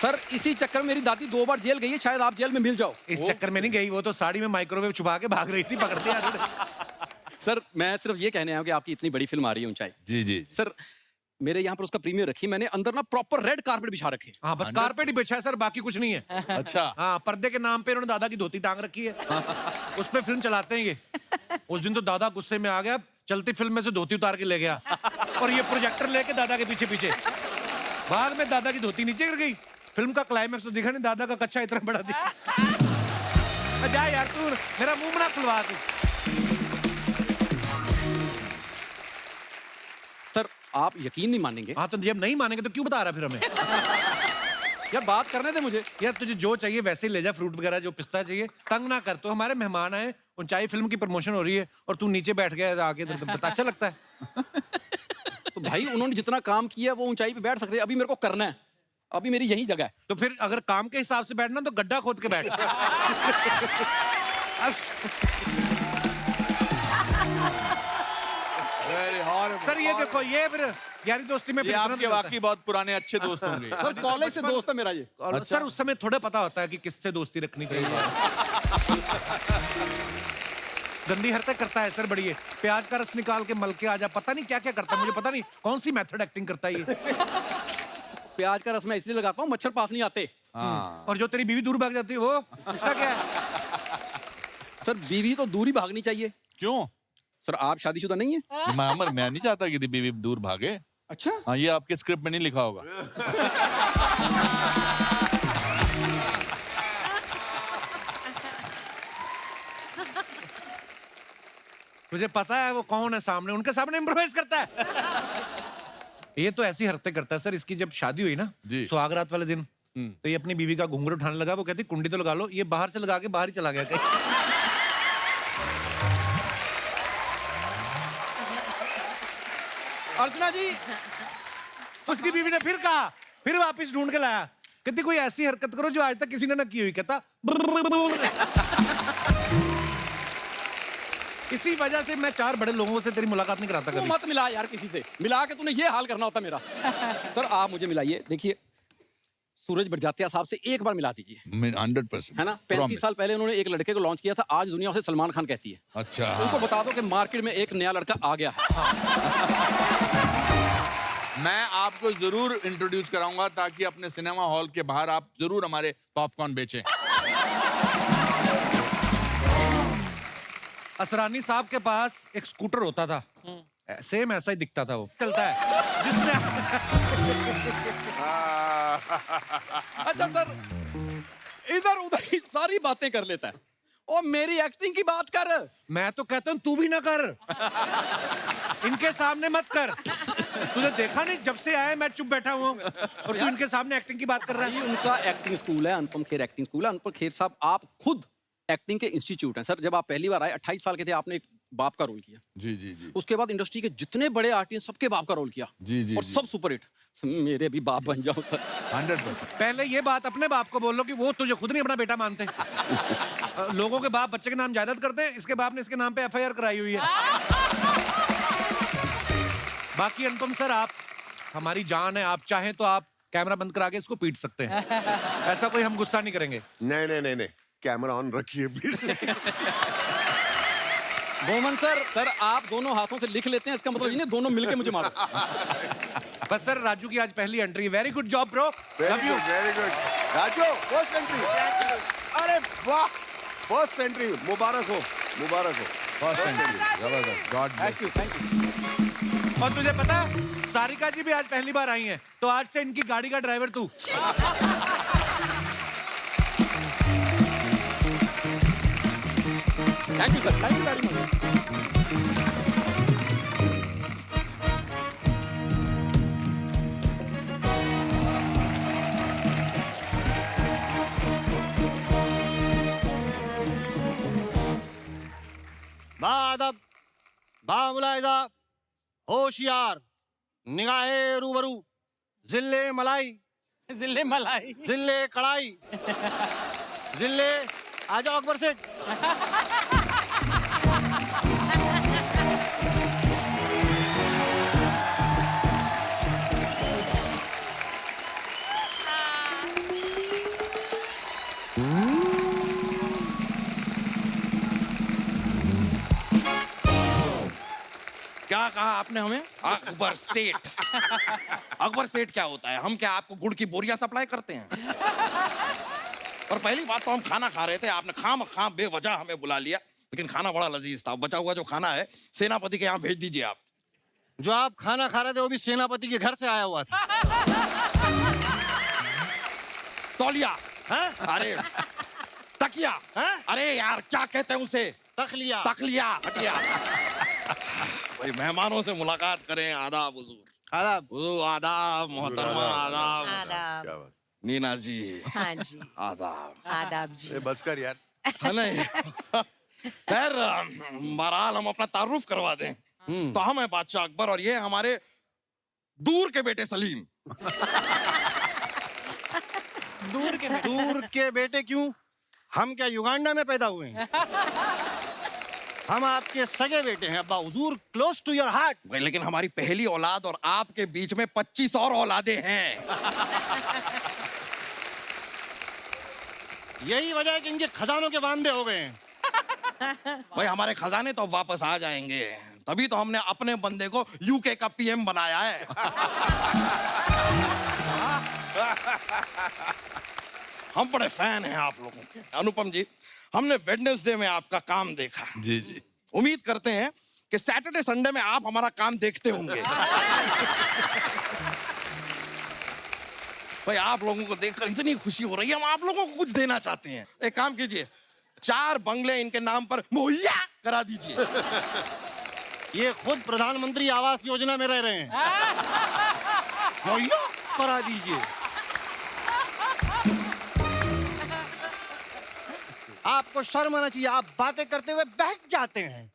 सर इसी चक्कर में मेरी दादी 2 बार जेल गई है, शायद आप जेल में मिल जाओ। इस चक्कर में नहीं गई, वो तो साड़ी में माइक्रोवेव छुपा के भाग रही थी, पकड़ते यार। सर मैं सिर्फ ये कहने आया हूं कि आपकी इतनी बड़ी फिल्म आ रही है ऊंचाई। जी जी। सर मेरे यहाँ पर उसका प्रीमियर रखी, मैंने अंदर ना प्रॉपर रेड कारपेट बिछा रखे। हाँ बस कारपेट ही बिछा है सर, बाकी कुछ नहीं है। अच्छा। हाँ, पर्दे के नाम पे उन्होंने दादा की धोती टांग रखी है, उस पे फिल्म चलाते हैं ये। उस दिन तो दादा गुस्से में आ गया, चलती फिल्म में से धोती उतार के ले गया, और ये प्रोजेक्टर लेके दादा के पीछे पीछे। बाद में दादा की धोती नीचे गिर गई। फिल्म का क्लाइमैक्स तो दिखा नहीं, दादा का कच्चा इतना बड़ा दिखा। जा यार तू, मेरा मुंह ना खुलवा तू। सर आप यकीन नहीं मानेंगे। हाँ तो जब नहीं मानेंगे तो क्यों बता रहा फिर हमें? यार बात करने दे मुझे। यार तुझे जो चाहिए वैसे ही ले जा, फ्रूट वगैरह जो पिस्ता चाहिए। तंग ना कर, तो हमारे मेहमान आए, ऊंचाई फिल्म की प्रमोशन हो रही है और तू नीचे बैठ गया आगे इधर, बता अच्छा लगता है? तो भाई उन्होंने जितना काम किया वो ऊंचाई पे बैठ सकते हैं, अभी मेरे को करना है, अभी मेरी यही जगह है। तो फिर अगर काम के हिसाब से बैठना तो गड्ढा खोद के बैठ। सर ये देखो, ये फिर यारी दोस्ती में ये आपके वाकई बहुत पुराने अच्छे दोस्त होंगे। सर कॉलेज से दोस्त है मेरा ये। सर उस समय थोड़ा पता होता है कि किससे दोस्ती रखनी चाहिए। गंदी हरकत करता है सर बड़ी। प्याज का रस निकाल के मल के आ जा, पता नहीं क्या क्या करता है, मुझे पता नहीं कौन सी मेथड एक्टिंग करता है ये। प्याज का रस मैं इसलिए लगाता हूँ मच्छर पास नहीं आते। और जो तेरी बीवी दूर भाग जाती है वो उसका क्या है? सर बीवी तो दूर ही भागनी चाहिए। क्यों? सर आप शादीशुदा नहीं है? मैं नहीं चाहता कि बीवी दूर भागे। अच्छा। हाँ, ये आपके स्क्रिप्ट में नहीं लिखा होगा। तुझे पता है वो कौन है सामने, उनके सामने इम्प्रोवाइज करता है। ये तो ऐसी हरकतें करता है सर। इसकी जब शादी हुई ना, जी। सुहागरात वाले दिन, तो ये अपनी बीवी का घूंघट उठाने लगा। वो कहती कुंडी तो लगा लो, ये बाहर से लगा के बाहर ही चला गया कहीं। अर्चना जी, उसकी बीवी ने फिर कहा, फिर वापस ढूंढ के लाया, कहती कोई ऐसी हरकत करो जो आज तक किसी ने ना की हुई। कहता इसी वजह से मैं 4 बड़े लोगों से तेरी मुलाकात नहीं कराता तू कभी। मत मिला यार किसी से, मिला के तूने ये हाल करना होता मेरा। सर आप मुझे मिलाइए। देखिए सूरज बड़जात्या साहब से एक बार मिला दीजिए। 100%। है ना, 35 साल पहले उन्होंने एक लड़के को लॉन्च किया था, आज दुनिया उसे सलमान खान कहती है। अच्छा। उनको बता दो कि मार्केट में एक नया लड़का आ गया है। मैं आपको जरूर इंट्रोड्यूस कराऊंगा ताकि अपने सिनेमा हॉल के बाहर आप जरूर हमारे पॉपकॉर्न बेचें। असरानी साहब के पास एक स्कूटर होता था, सेम ऐसा ही दिखता था। वो चलता है जिसने अच्छा सर, इधर उधर की सारी बातें कर लेता है और मेरी एक्टिंग की बात कर। मैं तो कहता हूँ तू भी ना कर, इनके सामने मत कर। तुझे देखा नहीं, जब से आया मैं चुप बैठा हुआ हूँ और तू इनके सामने एक्टिंग की बात कर रहा भाई है। उनका एक्टिंग स्कूल है, अनुपम खेर एक्टिंग स्कूल है। अनुपम खेर साहब आप खुद एक्टिंग के इंस्टीट्यूट हैं। सर जब आप पहली बार आए 28 साल के थे, आपने एक बाप का रोल किया। जी जी जी। उसके बाद इंडस्ट्री के जितने बड़े आर्टिस्ट सबके बाप का रोल किया। जी, जी, और जी। सब सुपरहिट। मेरे भी बाप बन जाओ सर। 100%। पहले ये बात अपने बाप को बोल लो कि वो तुझे खुद नहीं अपना बेटा मानते। लोगों के बाप बच्चे के नाम जायदाद करते हैं, इसके बाप ने इसके नाम पे FIR कराई हुई है। बाकी अनुपम सर आप हमारी जान है, आप चाहें तो आप कैमरा बंद करा के इसको पीट सकते हैं। ऐसा कोई हम गुस्सा नहीं करेंगे। नहीं नहीं नहीं नहीं, कैमरा ऑन रखिए प्लीज। बोमन सर आप दोनों हाथों से लिख लेते हैं, इसका मतलब ये नहीं दोनों मिलके मुझे मारो। बस सर राजू की आज पहली entry. Very good job bro, love you. Very good Raju, first entry. अरे वाह, फर्स्ट एंट्री, मुबारक हो, मुबारक हो। फर्स्ट एंट्री जबरदस्त, God thank you thank you. और तुझे पता है सारिका जी भी आज पहली बार आई हैं, तो आज से इनकी गाड़ी का ड्राइवर तू। Thank you sir, thank you very much. बादब, बामुलाइजा, होशियार, निगाहे रूबरू, जिले मलाई, जिले मलाई। जिले कड़ाई, जिले आ जाओ अकबर सेठ। क्या कहा आपने हमें? अकबर सेठ। अकबर सेठ क्या होता है? हम क्या आपको गुड़ की बोरियां सप्लाई करते हैं? और पहली बात तो हम खाना खा रहे थे, आपने खाम बेवजह हमें बुला लिया, लेकिन खाना बड़ा लजीज था। बचा हुआ जो खाना है सेनापति के यहाँ भेज दीजिए आप। जो आप खाना खा रहे थे वो भी सेनापति के घर से आया हुआ था। तौलिया, हैं? अरे तकिया, हैं? अरे यार क्या कहते हैं उसे? तखलिया। तकलिया, हटिया। भाई मेहमानों से मुलाकात करें। आदाब हुजूर। आदाब। हुजूर आदाब, मोहतरमा आदाब। आदाब। क्या बात नीना जी हाँ जी, आदाब। आदाब जी। है, बस कर यार। है नहीं? खैर बहरहाल हम अपना तारुफ करवा दें। तो हम हैं बादशाह अकबर और ये हमारे दूर के बेटे सलीम। दूर के बेटे क्यों? हम क्या युगांडा में पैदा हुए हैं? हम आपके सगे बेटे हैं अब्बा हुजूर, क्लोज टू योर हार्ट। भाई लेकिन हमारी पहली औलाद और आपके बीच में 25 और औलादे हैं। यही वजह है कि इनके खजानों के वांदे हो गए हैं। भाई हमारे खजाने तो अब वापस आ जाएंगे, तभी तो हमने अपने बंदे को यूके का PM बनाया है। हम बड़े फैन हैं आप लोगों के। अनुपम जी, हमने वेडनेसडे में आपका काम देखा। जी जी। उम्मीद करते हैं कि सैटरडे संडे में आप हमारा काम देखते होंगे। भाई आप लोगों को देखकर इतनी खुशी हो रही है, हम आप लोगों को कुछ देना चाहते हैं। एक काम कीजिए, 4 बंगले इनके नाम पर मुहैया करा दीजिए। ये खुद प्रधानमंत्री आवास योजना में रह रहे हैं। मुहैया करा दीजिए। आपको शर्म आना चाहिए, आप बातें करते हुए बहक जाते हैं।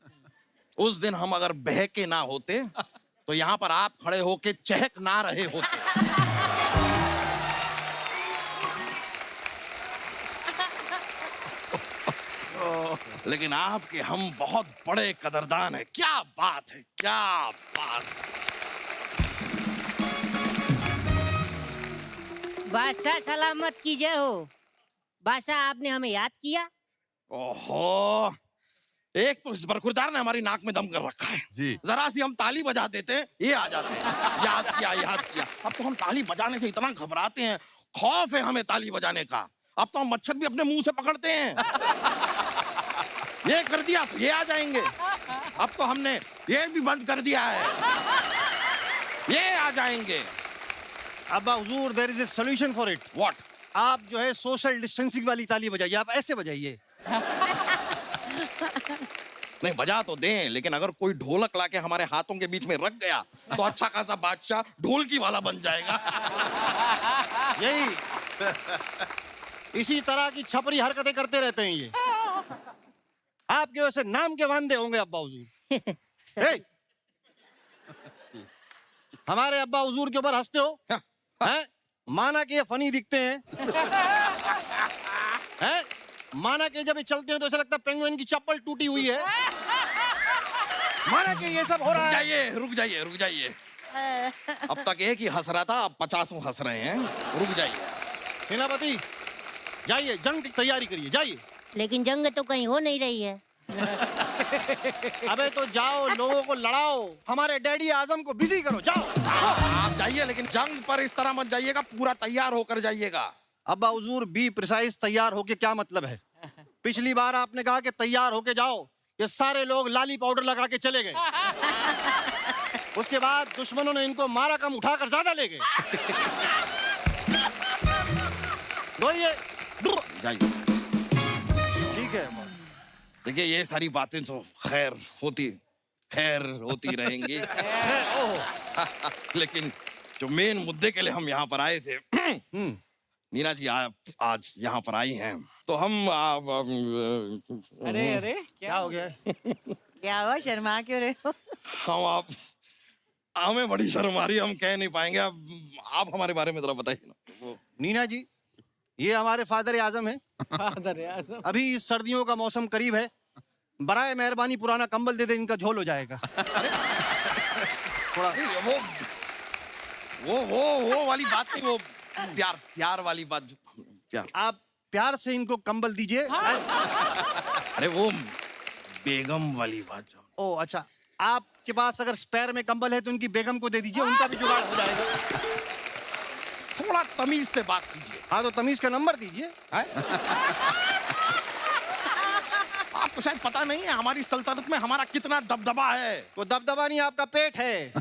उस दिन हम अगर बहके ना होते तो यहाँ पर आप खड़े होके चहक ना रहे होते। लेकिन आपके हम बहुत बड़े कदरदान हैं। क्या बात है, क्या बात है। बादशाह सलामत की जय हो। बादशाह आपने हमें याद किया। ओहो, एक तो इस बरखुरदार ने हमारी नाक में दम कर रखा है जी। जरा सी हम ताली बजा देते हैं, ये आ जाते हैं, याद किया याद किया। अब तो हम ताली बजाने से इतना घबराते हैं, खौफ है हमें ताली बजाने का। अब तो हम मच्छर भी अपने मुंह से पकड़ते हैं। ये कर दिया तो ये आ जाएंगे। अब तो हमने ये भी बंद कर दिया है, ये आ जाएंगे। अब्बा हुजूर, there is a solution for it. What? आप जो है सोशल डिस्टेंसिंग वाली ताली बजाइए, आप ऐसे बजाइए। नहीं, बजा तो दें, लेकिन अगर कोई ढोलक लाके हमारे हाथों के बीच में रख गया तो अच्छा खासा बादशाह ढोलकी वाला बन जाएगा। यही इसी तरह की छपरी हरकतें करते रहते हैं ये। आपके वजह से नाम के वांदे होंगे अब्बा हुजूर। हे! हमारे अब्बा हुजूर के ऊपर हंसते हो हैं? माना कि ये फनी दिखते हैं, हैं? माना कि जब ये चलते हैं तो ऐसा लगता है पेंगुइन की चप्पल टूटी हुई है। माना कि ये सब हो रहा है। रुक जाइए रुक जाइए। अब तक एक ही हंस रहा था, अब 50 हंस रहे हैं। रुक जाइए। सेनापति, जाइए, जंग की तैयारी करिए, जाइए। लेकिन जंग तो कहीं हो नहीं रही है। अबे तो जाओ, लोगों को लड़ाओ, हमारे डैडी आजम को बिजी करो, जाओ। आप जाइए, लेकिन जंग पर इस तरह मत जाइएगा, पूरा तैयार होकर जाइएगा। अब्बा हुजूर, बी प्रिसाइज तैयार होके क्या मतलब है? पिछली बार आपने कहा कि तैयार होके जाओ, ये सारे लोग लाली पाउडर लगा के चले गए। उसके बाद दुश्मनों ने इनको मारा कम, उठाकर ज्यादा ले गए। जाइए। ठीक है। देखिए, ये सारी बातें तो खैर होती रहेंगी। लेकिन जो मेन मुद्दे के लिए हम यहाँ पर आए थे, नीना जी आप आज यहाँ पर आई हैं, तो हम अरे अरे क्या हो गया? क्या हुआ, शर्मा क्यों रहे हो? हमें बड़ी शर्म आ रही है, हम कह नहीं पाएंगे। आप हमारे बारे में जरा बताइए ना। नीना जी, ये हमारे फादर आजम है। फादर आजम। अभी सर्दियों का मौसम करीब है, बराए मेहरबानी पुराना कंबल दे दे, इनका झोल हो जाएगा। थोड़ा वो वाली बात नहीं, वो प्यार वाली बात। प्यार, आप प्यार से इनको कंबल दीजिए। अरे वो बेगम वाली बात। ओ अच्छा, आपके पास अगर स्पेयर में कंबल है तो उनकी बेगम को दे दीजिए, उनका भी जुगाड़ हो जाएगा। थोड़ा तमीज से बात कीजिए। हाँ, तो तमीज का नंबर दीजिए। आपको शायद पता नहीं है हमारी सल्तनत में हमारा कितना दबदबा है। वो दबदबा नहीं, आपका पेट है।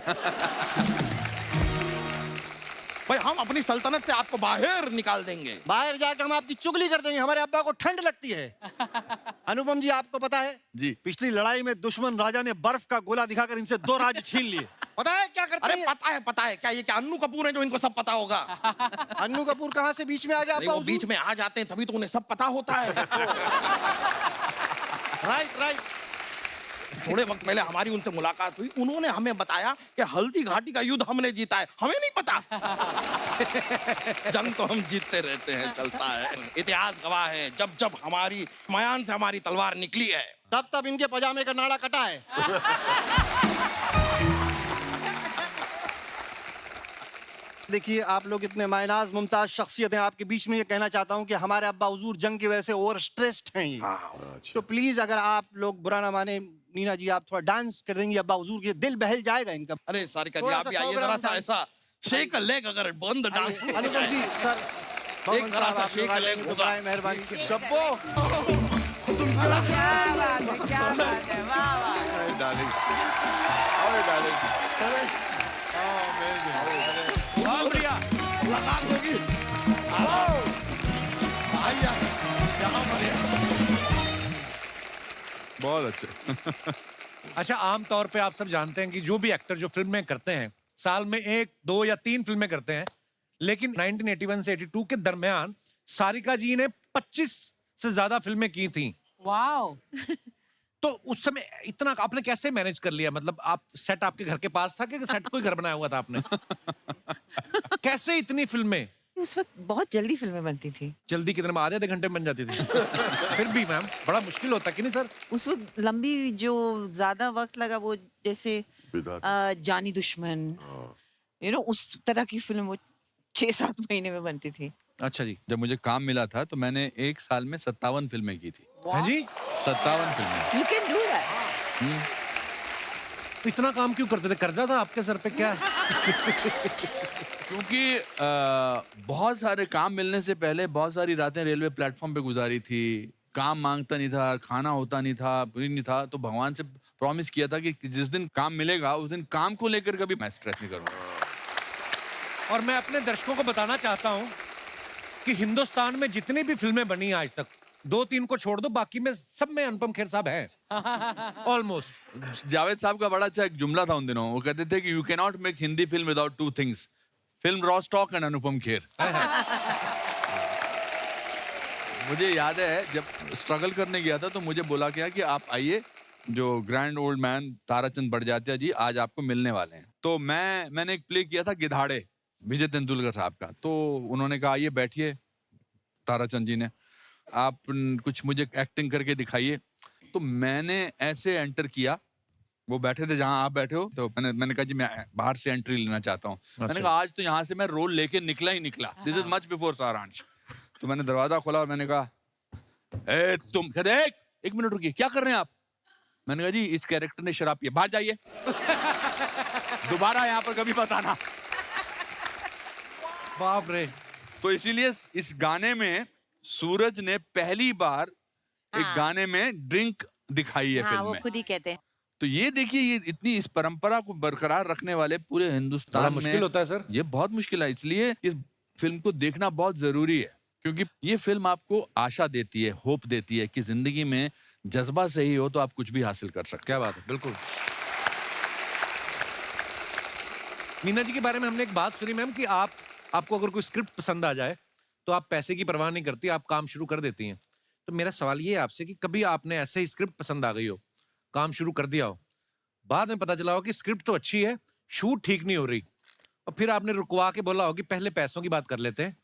भाई, हम अपनी सल्तनत से आपको बाहर निकाल देंगे। बाहर जाकर हम आपकी चुगली कर देंगे, हमारे अब्बा को ठंड लगती है। अनुपम जी, आपको पता है जी। पिछली लड़ाई में दुश्मन राजा ने बर्फ का गोला दिखाकर इनसे 2 राज्य छीन लिए। पता है क्या करते अरे हैं? पता है क्या ये क्या अन्नू कपूर है जो इनको सब पता होगा? अन्नू कपूर कहाँ से बीच में आ गया? अरे वो बीच में आ जाते हैं तभी तो उन्हें सब पता होता है। राइट। थोड़े वक्त पहले हमारी उनसे मुलाकात हुई, उन्होंने हमें बताया कि हल्दी घाटी का युद्ध हमने जीता है। हमें नहीं पता। जंग तो हम जीतते रहते हैं, चलता है। इतिहास गवाह है, जब हमारी मयान से हमारी तलवार निकली है, तब इनके पजामे का नाड़ा कटा है। देखिए, आप लोग इतने मायनाज मुमताज शख्सियत हैं, आपके बीच में ये कहना चाहता हूँ कि हमारे अब्बा हुजूर जंग की वजह से ओवर स्ट्रेस्ड हैं ये। तो प्लीज अगर आप लोग बुरा ना माने, नीना जी आप थोड़ा डांस कर देंगी अब्बा हुजूर के, दिल बहल जाएगा इनका। अरे सारिका जी, थोड़ा आप सा भी आइए, 100 जरा ग्राम सा ऐसा शेक अ लेग अगर बंद डांस। अनुपम जी, सर एक तरह से शेक अ लेग होगा। मेहरबानी। क्या बात है, वाह वाह। डार्लिंग, लगा दोगी। आइए, यहाँ पर बहुत अच्छे। अच्छा, आम तौर पे आप सब जानते हैं कि जो भी एक्टर जो फिल्में करते हैं साल में 1, 2 या 3 फिल्में करते हैं, लेकिन 1981 से 82 के दरमियान सारिका जी ने 25 से ज्यादा फिल्में की थी। वाओ। तो उस समय इतना आपने कैसे मैनेज कर लिया? मतलब आप सेट आपके घर के पास था कि सेट कोई घर बनाया हुआ था आपने? कैसे इतनी फिल्में? उस वक्त बहुत जल्दी फिल्में बनती थी। जल्दी कितने में? आधे घंटे में बन जाती थी। फिर भी मैम बड़ा मुश्किल होता कि नहीं सर? उस वक्त लंबी जो ज्यादा वक्त लगा वो जैसे जानी दुश्मन, यू नो, उस तरह की फिल्म वो 6-7 महीने में बनती थी। अच्छा जी। जब मुझे काम मिला था तो मैंने एक साल में 57 फिल्में की थी। हाँ जी? 57 फिल्में। You can do that. तो इतना काम क्यों करते थे? कर्जा था आपके सर पे क्या? क्योंकि बहुत सारे काम मिलने से पहले बहुत सारी रातें रेलवे प्लेटफॉर्म पे गुजारी थी। काम मांगता नहीं था, खाना होता नहीं था, कुछ नहीं था, तो भगवान से प्रॉमिस किया था कि जिस दिन काम मिलेगा उस दिन काम को लेकर कभी मैं स्ट्रेस नहीं करूंगा। और मैं अपने दर्शकों को बताना चाहता हूं कि हिंदुस्तान में जितनी भी फिल्में बनी आज तक, 2-3 को छोड़ दो, बाकी में सब में अनुपम खेर साहब हैं ऑलमोस्ट। जावेद साहब का बड़ा अच्छा एक जुमला था उन दिनों। वो कहते थे कि you can not make Hindi film without 2 things, film रॉस्टॉक एंड अनुपम खेर। मुझे याद है जब स्ट्रगल करने गया था तो मुझे बोला गया कि आप आइए, जो grand old man Tarachand Barjatya ji आज आपको मिलने वाले हैं। तो मैंने एक प्ले किया था गिधाड़े, विजय तेंदुलकर साहब का। तो उन्होंने कहा आइए बैठिए, ताराचंद जी ने, आप कुछ मुझे एक्टिंग करके दिखाइए। तो मैंने ऐसे एंटर किया, वो बैठे थे जहां आप बैठे हो, तो मैंने कहा जी मैं बाहर से एंट्री लेना चाहता हूँ। मैंने कहा आज तो यहाँ से मैं रोल लेके निकला ही निकला, दिस इज मच बिफोर सारांश। तो मैंने दरवाजा खोला और मैंने कहा ए तुम, कहते एक मिनट रुकिए, क्या कर रहे हैं आप? मैंने कहा जी इस कैरेक्टर ने शराब पी, बाहर जाइए, दोबारा यहाँ पर कभी मत आना। बाप रे। तो इसीलिए इस गाने में सूरज ने पहली बार एक गाने में ड्रिंक दिखाई है फिल्म वो में। खुद ही कहते हैं। तो ये देखिए, ये इतनी इस परंपरा को बरकरार रखने वाले पूरे हिंदुस्तान में मुश्किल होता है सर। ये बहुत मुश्किल है। इसलिए इस फिल्म को देखना बहुत जरूरी है, क्योंकि ये फिल्म आपको आशा देती है, होप देती है कि जिंदगी में जज्बा सही हो तो आप कुछ भी हासिल कर सकते हैं। क्या बात है, बिल्कुल। मीना जी के बारे में हमने एक बात सुनी मैम कि आपको अगर कोई स्क्रिप्ट पसंद आ जाए तो आप पैसे की परवाह नहीं करती, आप काम शुरू कर देती हैं। तो मेरा सवाल ये है आपसे कि कभी आपने ऐसे ही स्क्रिप्ट पसंद आ गई हो, काम शुरू कर दिया हो, बाद में पता चला हो कि स्क्रिप्ट तो अच्छी है, शूट ठीक नहीं हो रही, और फिर आपने रुकवा के बोला हो कि पहले पैसों की बात कर लेते हैं,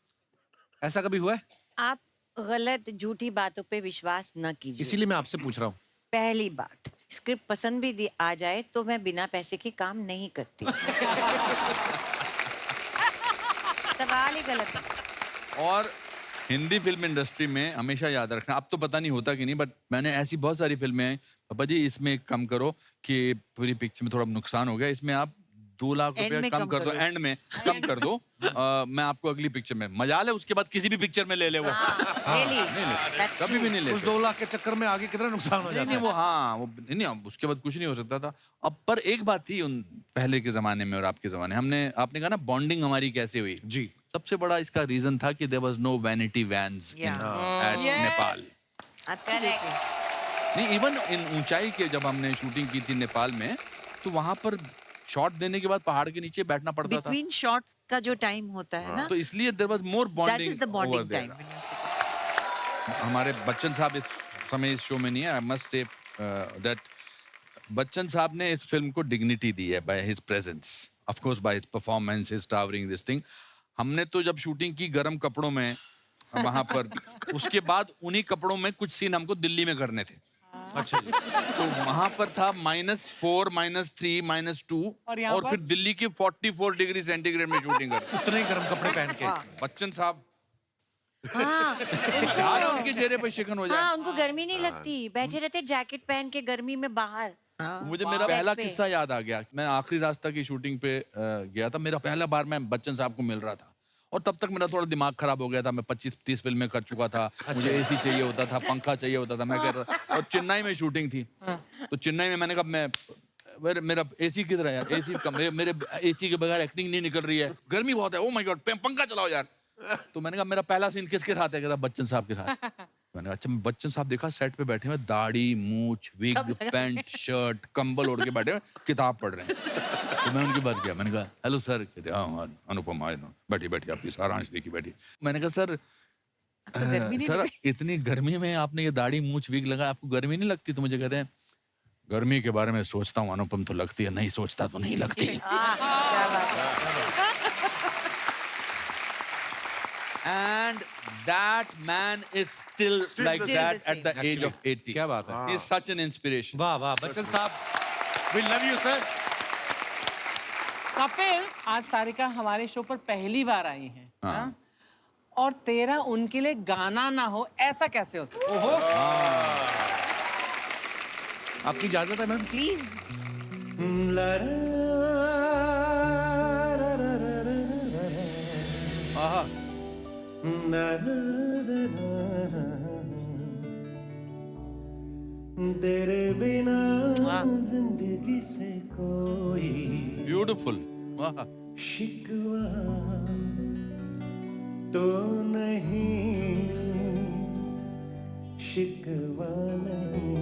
ऐसा कभी हुआ है? आप गलत झूठी बातों पे विश्वास न कीजिए। इसीलिए मैं आपसे पूछ रहा हूँ। पहली बात, स्क्रिप्ट पसंद भी आ जाए तो मैं बिना पैसे के काम नहीं करती। सवाल ही गलत है। और हिंदी फिल्म इंडस्ट्री में हमेशा याद रखना, अब तो पता नहीं होता कि नहीं, बट मैंने ऐसी बहुत सारी फिल्में हैं, पापा जी इसमें कम करो कि पूरी पिक्चर में थोड़ा नुकसान हो गया, इसमें आप 2 लाख रुपए कम कर दो, एंड में कम कर दो, मैं आपको अगली पिक्चर में मजा ले, उसके बाद किसी भी पिक्चर में ले ले वो। ले ली। कभी भी नहीं ले। उस 2 लाख के चक्कर में आगे कितना नुकसान हो जाता नहीं है। वो, हाँ वो नहीं, उसके बाद कुछ नहीं हो सकता था। अब पर एक बात थी उन पहले के जमाने में और आपके जमाने, आपने कहा ना बॉन्डिंग हमारी कैसे हुई जी। सबसे बड़ा इसका रीजन था कि there was no vanity vans in at Nepal. नहीं, इवन इन ऊंचाई के जब हमने शूटिंग की थी नेपाल में, तो वहां पर शॉट देने के बाद पहाड़ के नीचे बैठना पड़ता था। बिटवीन शॉट्स का जो टाइम होता है ना, तो इसलिए there was more that bonding is the bonding time. हमारे बच्चन साहब इस समय इस शो में नहीं है। I must say that Bachchan साहब ने इस फिल्म को डिग्निटी दी है by his presence, of course by his performance, his towering this thing. हमने तो जब शूटिंग की गर्म कपड़ों में वहां पर, उसके बाद उन्हीं कपड़ों में कुछ सीन हमको दिल्ली में करने थे। अच्छा जी। तो वहां पर था -4, -3, -2, और फिर दिल्ली की 44 डिग्री सेंटीग्रेड में शूटिंग कर, उतने ही गर्म कपड़े पहन के। बच्चन साहब हाँ, यार उनके चेहरे पर शिकन हो जाए। हाँ, उनको गर्मी नहीं लगती, बैठे रहते जैकेट पहन के गर्मी में बाहर। मुझे मेरा पहला किस्सा याद आ गया। मैं आखिरी रास्ता की शूटिंग पे गया था, मेरा पहला बार मैं बच्चन साहब को मिल रहा था, और तब तक मेरा थोड़ा दिमाग खराब हो गया था। मैं 25-30 फिल्में कर चुका था, मुझे एसी चाहिए होता था, पंखा चाहिए होता था, मैं कह रहा था। और चेन्नई में शूटिंग थी, तो चेन्नई में मैंने कहा मेरा एसी किधर है यार, एसी मेरे एसी के बगैर एक्टिंग नहीं निकल रही है, गर्मी बहुत है, ओ माय गॉड पंखा चलाओ यार। तो मैंने कहा मेरा पहला सीन किसके साथ है? कहता बच्चन साहब के साथ। मैंने कहा अच्छा, बच्चन साहब देखा सेट पे बैठे हुए, दाढ़ी, मूछ, विग, पैंट, शर्ट, कंबल ओढ़ के बैठे हुए, किताब पढ़ रहे हैं। तो मैं उनके पास गया, मैंने कहा हेलो सर। कहते हाँ अनुपम आए ना, बैठी बैठी आपकी सारांश देखी बैठी। मैंने कहा सर सर इतनी गर्मी में आपने ये दाढ़ी, मूछ, विग लगा, आपको गर्मी नहीं लगती? तो मुझे कहते हैं गर्मी के बारे में सोचता हूँ अनुपम, तो लगती है, नहीं सोचता तो नहीं लगती। And that man is still like Still that the at the same. age of 80. क्या बात है? He's such an inspiration. वाह वाह बच्चन साहब, we love you sir. Kapil, आज सारिका हमारे शो पर पहली बार आई हैं, हाँ? और तेरा उनके लिए गाना ना हो, ऐसा कैसे हो सकता? ओहो, आपकी इजाजत है मैम? प्लीज। तेरे बिना जिंदगी से कोई Beautiful. वाह। शिकवा तो नहीं, शिकवा नहीं,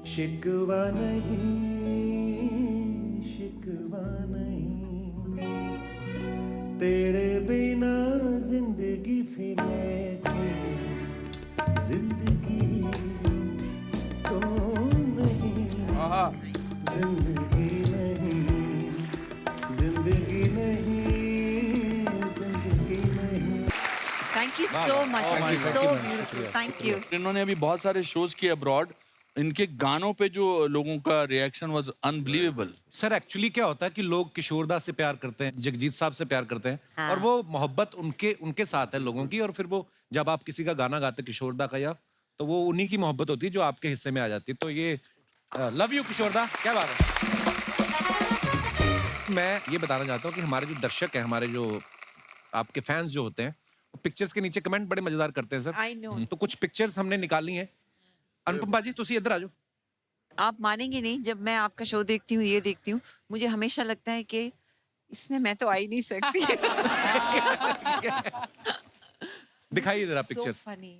शिकवा नहीं, शिकवा नहीं, तेरे बिना जिंदगी फिरे, जिंदगी तो नहीं, जिंदगी नहीं, जिंदगी नहीं, जिंदगी नहीं। Thank you so much, so beautiful, thank you. इन्होंने अभी बहुत सारे शोज किए अब्रॉड। इनके गानों पे जो लोगों का reaction was unbelievable. Sir actually क्या होता है कि लोग किशोरदा से प्यार करते हैं, जगजीत साहब से प्यार करते हैं, हाँ। और वो मोहब्बत उनके साथ है लोगों की, और फिर वो जब आप किसी का गाना गाते किशोरदा का, या तो वो उन्हीं की मोहब्बत होती है जो आपके हिस्से में आ जाती है। तो ये लव यू किशोरदा, क्या बात है। मैं ये बताना चाहता हूँ कि हमारे जो दर्शक हैं, हमारे जो आपके फैंस जो होते हैं, वो पिक्चर्स के नीचे कमेंट बड़े मजेदार करते हैं सर। I know. तो कुछ पिक्चर्स हमने निकाली हैं। अनुपम बाजी तुसी इधर आ जाओ। आप मानेंगे नहीं, जब मैं आपका शो देखती हूँ, ये देखती हूँ, मुझे हमेशा लगता है कि इसमें मैं तो आ ही नहीं सकती। दिखाइए जरा So पिक्चर्स। funny.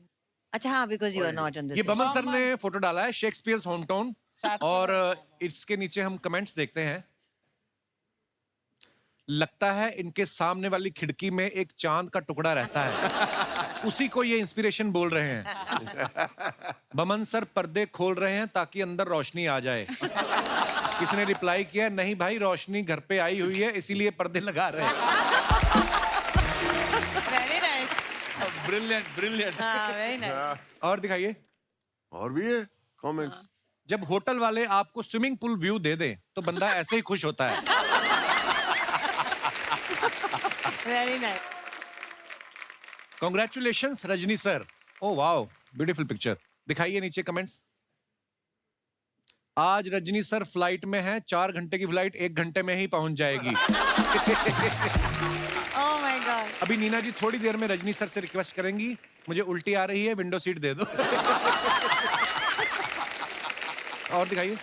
अच्छा हाँ, because you are not on ये दिस। बमन सर ने फोटो डाला है, शेक्सपियर्स होम टाउन, और इसके नीचे हम कमेंट्स देखते हैं। लगता है इनके सामने वाली खिड़की में एक चांद का टुकड़ा रहता है, उसी को ये इंस्पिरेशन बोल रहे हैं। बमन सर पर्दे खोल रहे हैं ताकि अंदर रोशनी आ जाए। किसी ने रिप्लाई किया, नहीं भाई रोशनी घर पे आई हुई है इसीलिए पर्दे लगा रहे हैं। Very nice, brilliant brilliant. हाँ वेरी नाइस। हाँ, और दिखाइए। और भी है कमेंट्स। जब होटल वाले आपको स्विमिंग पूल व्यू दे दें तो बंदा ऐसे ही खुश होता है। Very nice. Congratulations Rajni sir. Oh wow, beautiful picture. दिखाइए नीचे कमेंट्स। आज रजनी सर फ्लाइट में हैं, 4 घंटे की फ्लाइट 1 घंटे में ही पहुंच जाएगी। Oh my God. अभी नीना जी थोड़ी देर में रजनी सर से रिक्वेस्ट करेंगी, मुझे उल्टी आ रही है, विंडो सीट दे दो। और दिखाइए।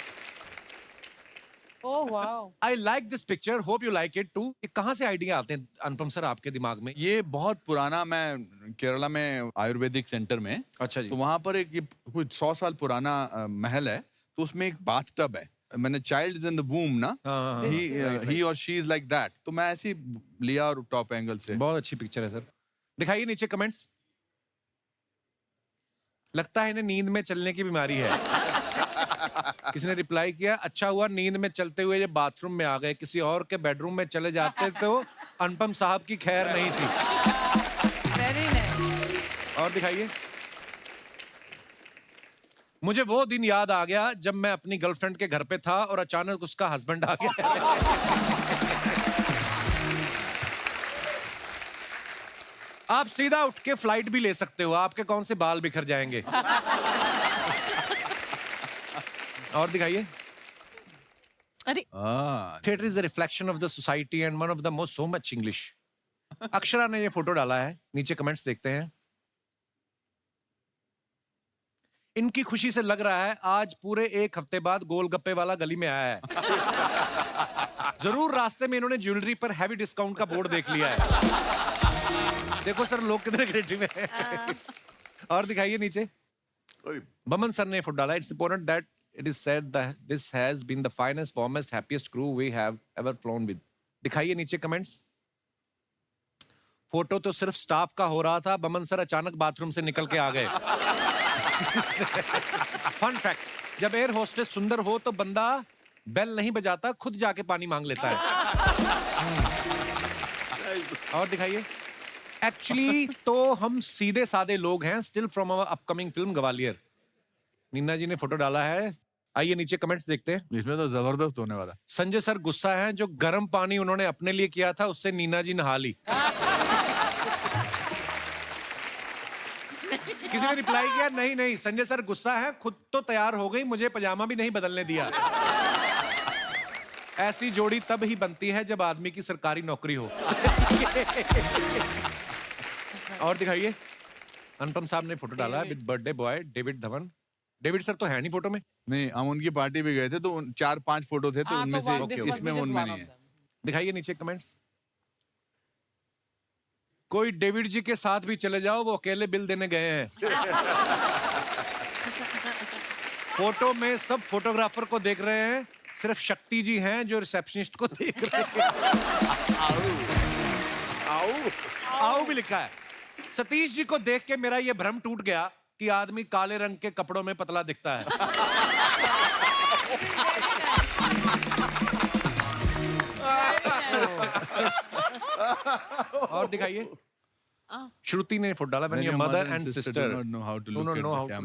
Oh wow. I like this picture, hope you like it too. ये कहाँ से आइडिया आते हैं अनुपम सर आपके दिमाग में? ये बहुत पुराना, मैं केरला में आयुर्वेदिक सेंटर में, अच्छा जी। तो वहां पर एक ये कुछ 100 साल पुराना महल है, तो उसमें एक बाथ टब है। मैंने चाइल्ड इज इन द वूम ना, हाँ, ही और शी इज लाइक दैट, तो मैं ऐसे ही लिया और टॉप एंगल से। बहुत अच्छी पिक्चर है सर। दिखाइए नीचे कमेंट्स। लगता है इन्हें नींद में चलने की बीमारी है। किसी ने रिप्लाई किया, अच्छा हुआ नींद में चलते हुए ये बाथरूम में आ गए, किसी और के बेडरूम में चले जाते तो अनुपम साहब की खैर नहीं थी। Very nice. और दिखाइए। मुझे वो दिन याद आ गया जब मैं अपनी गर्लफ्रेंड के घर पे था और अचानक उसका हस्बैंड आ गया। आप सीधा उठ के फ्लाइट भी ले सकते हो, आपके कौन से बाल बिखर जाएंगे। और दिखाइए। अरे theatre is a reflection of the society and one of the most so much English. Akshara ने ये फोटो डाला है, नीचे कमेंट्स देखते हैं। इनकी खुशी से लग रहा है आज पूरे 1 हफ्ते बाद गोलगप्पे वाला गली में आया है। जरूर रास्ते में इन्होंने ज्वेलरी पर हैवी डिस्काउंट का बोर्ड देख लिया है। देखो सर लोग कितने क्रिएटिव हैं। और दिखाइए नीचे। अरे, बमन सर ने फोटो डाला। It's important that it is said that this has been the finest warmest happiest crew we have ever flown with. दिखाइए नीचे कमेंट्स। फोटो तो सिर्फ स्टाफ का हो रहा था, बमन सर अचानक बाथरूम से निकल के आ गए। फन फैक्ट, जब एयर होस्टेस सुंदर हो तो बंदा बेल नहीं बजाता, खुद जाके पानी मांग लेता है। और दिखाइए। एक्चुअली तो हम सीधे साधे लोग हैं, still from our upcoming film Gwalior. Neena ji ने फोटो डाला है। आइए नीचे कमेंट्स देखते हैं। इसमें तो जबरदस्त होने वाला। संजय सर गुस्सा है, जो गर्म पानी उन्होंने अपने लिए किया था उससे नीना जी नहा ली। किसी ने रिप्लाई किया, नहीं नहीं संजय सर गुस्सा है, खुद तो तैयार हो गई, मुझे पजामा भी नहीं बदलने दिया। ऐसी जोड़ी तब ही बनती है जब आदमी की सरकारी नौकरी हो। और दिखाइए। अनुपम साहब ने फोटो डाला है with birthday boy David Dhawan. David sir तो है नहीं फोटो में। नहीं, हम उनकी पार्टी पे गए थे तो 4-5 फोटो थे, तो उनमें से इसमें उनमें नहीं है। दिखाइए नीचे कमेंट्स। कोई डेविड जी के साथ भी चले जाओ, वो अकेले बिल देने गए हैं। फोटो में सब फोटोग्राफर को देख रहे हैं, सिर्फ शक्ति जी हैं जो रिसेप्शनिस्ट को देख रहे हैं। आओ भी लिखा है। सतीश जी को देख के मेरा ये भ्रम टूट गया कि आदमी काले रंग के कपड़ों में पतला दिखता है। और दिखाइए। श्रुति ने फोटो डाला। When your mother and sister do not know how to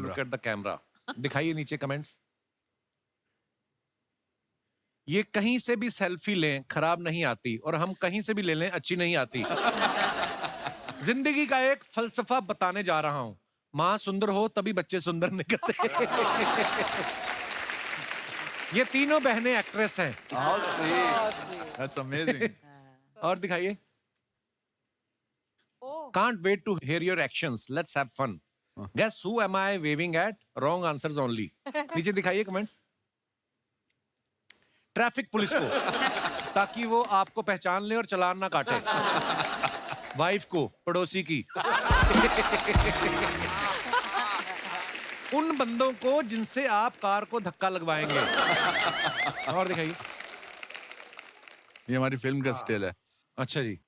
look at the camera. दिखाइए नीचे कमेंट्स। ये कहीं से भी सेल्फी लें खराब नहीं आती, और हम कहीं से भी ले लें अच्छी नहीं आती। जिंदगी का एक फलसफा बताने जा रहा हूं। माँ सुंदर हो तभी बच्चे सुंदर निकलते। ये तीनों बहनें एक्ट्रेस हैं। That's amazing. और दिखाइए। Can't wait to hear your actions. Let's have fun. Guess who am I waving at? Wrong answers only. नीचे दिखाइए कमेंट्स। ट्रैफिक पुलिस को, ताकि वो आपको पहचान ले और चालान ना काटे। वाइफ को, पड़ोसी की। उन बंदों को जिनसे आप कार को धक्का लगवाएंगे। और दिखाइए। ये हमारी फिल्म का स्टाइल है। अच्छा जी।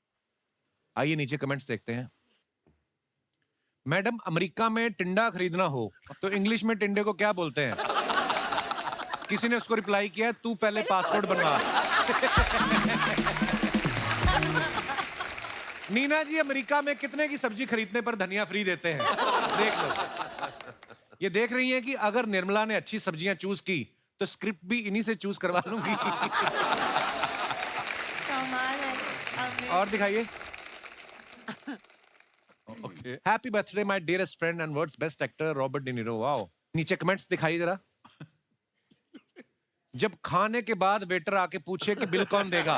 आइए नीचे कमेंट्स देखते हैं। मैडम, अमेरिका में टिंडा खरीदना हो तो इंग्लिश में टिंडे को क्या बोलते हैं? किसी ने उसको रिप्लाई किया, तू पहले पासपोर्ट बनवा। नीना जी अमेरिका में कितने की सब्जी खरीदने पर धनिया फ्री देते हैं? देख लो। ये देख रही हैं कि अगर निर्मला ने अच्छी सब्जियां चूज की तो स्क्रिप्ट भी इन्हीं से चूज करवा लूंगी। और दिखाइए। Okay. Happy birthday my dearest friend and world's best actor Robert De Niro. Wow. नीचे कमेंट्स दिखाइए जरा। जब खाने के बाद वेटर आके पूछे कि बिल कौन देगा।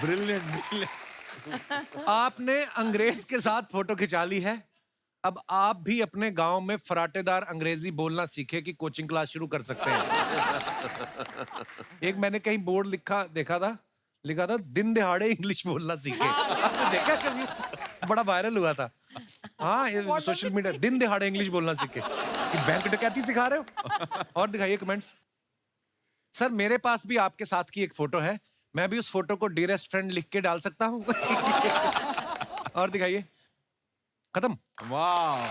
Brilliant. आपने अंग्रेज के साथ फोटो खिंचा ली है, अब आप भी अपने गांव में फराटेदार अंग्रेजी बोलना सीखे कि कोचिंग क्लास शुरू कर सकते हैं। एक मैंने कहीं बोर्ड लिखा था दिन दिहाड़े इंग्लिश बोलना सीखे। आपने देखा कभी? बड़ा वायरल हुआ था। हाँ, सोशल मीडिया, दिन दिहाड़े इंग्लिश बोलना सीखे। कि बैंक डकैती सिखा रहे हो? और दिखाइए कमेंट्स। सर, मेरे पास भी आपके साथ की एक फोटो है, मैं भी उस फोटो को डियरेस्ट फ्रेंड लिख के डाल सकता हूँ? और दिखाइए। खत्म। वाह।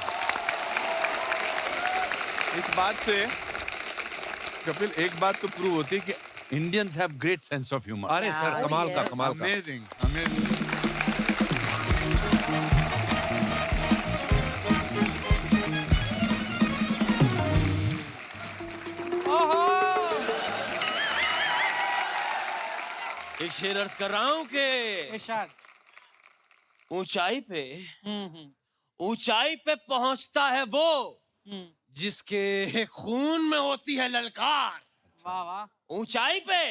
इस बात से कपिल एक बात तो प्रूव होती है कि Indians have great sense of humour. अरे सर, कमाल का। Amazing, amazing. एक शेर अर्ज कर रहा हूं कि इरशाद। ऊंचाई पे पहुंचता है वो जिसके खून में होती है ललकार। वाह वाह। ऊंचाई पे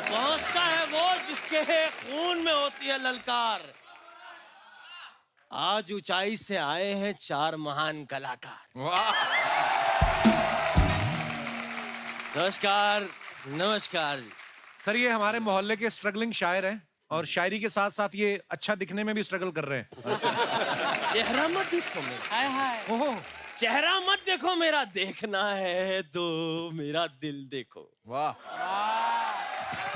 पहुंचता है वो जिसके खून में होती है ललकार। आज ऊंचाई से आए हैं 4 महान कलाकार। नमस्कार। सर ये हमारे मोहल्ले के स्ट्रगलिंग शायर हैं और शायरी के साथ साथ ये अच्छा दिखने में भी स्ट्रगल कर रहे हैं। चेहरा मत देखो मेरा, हाय हाय। ओहो, चेहरा मत देखो मेरा, देखना है तो मेरा दिल देखो। वाह,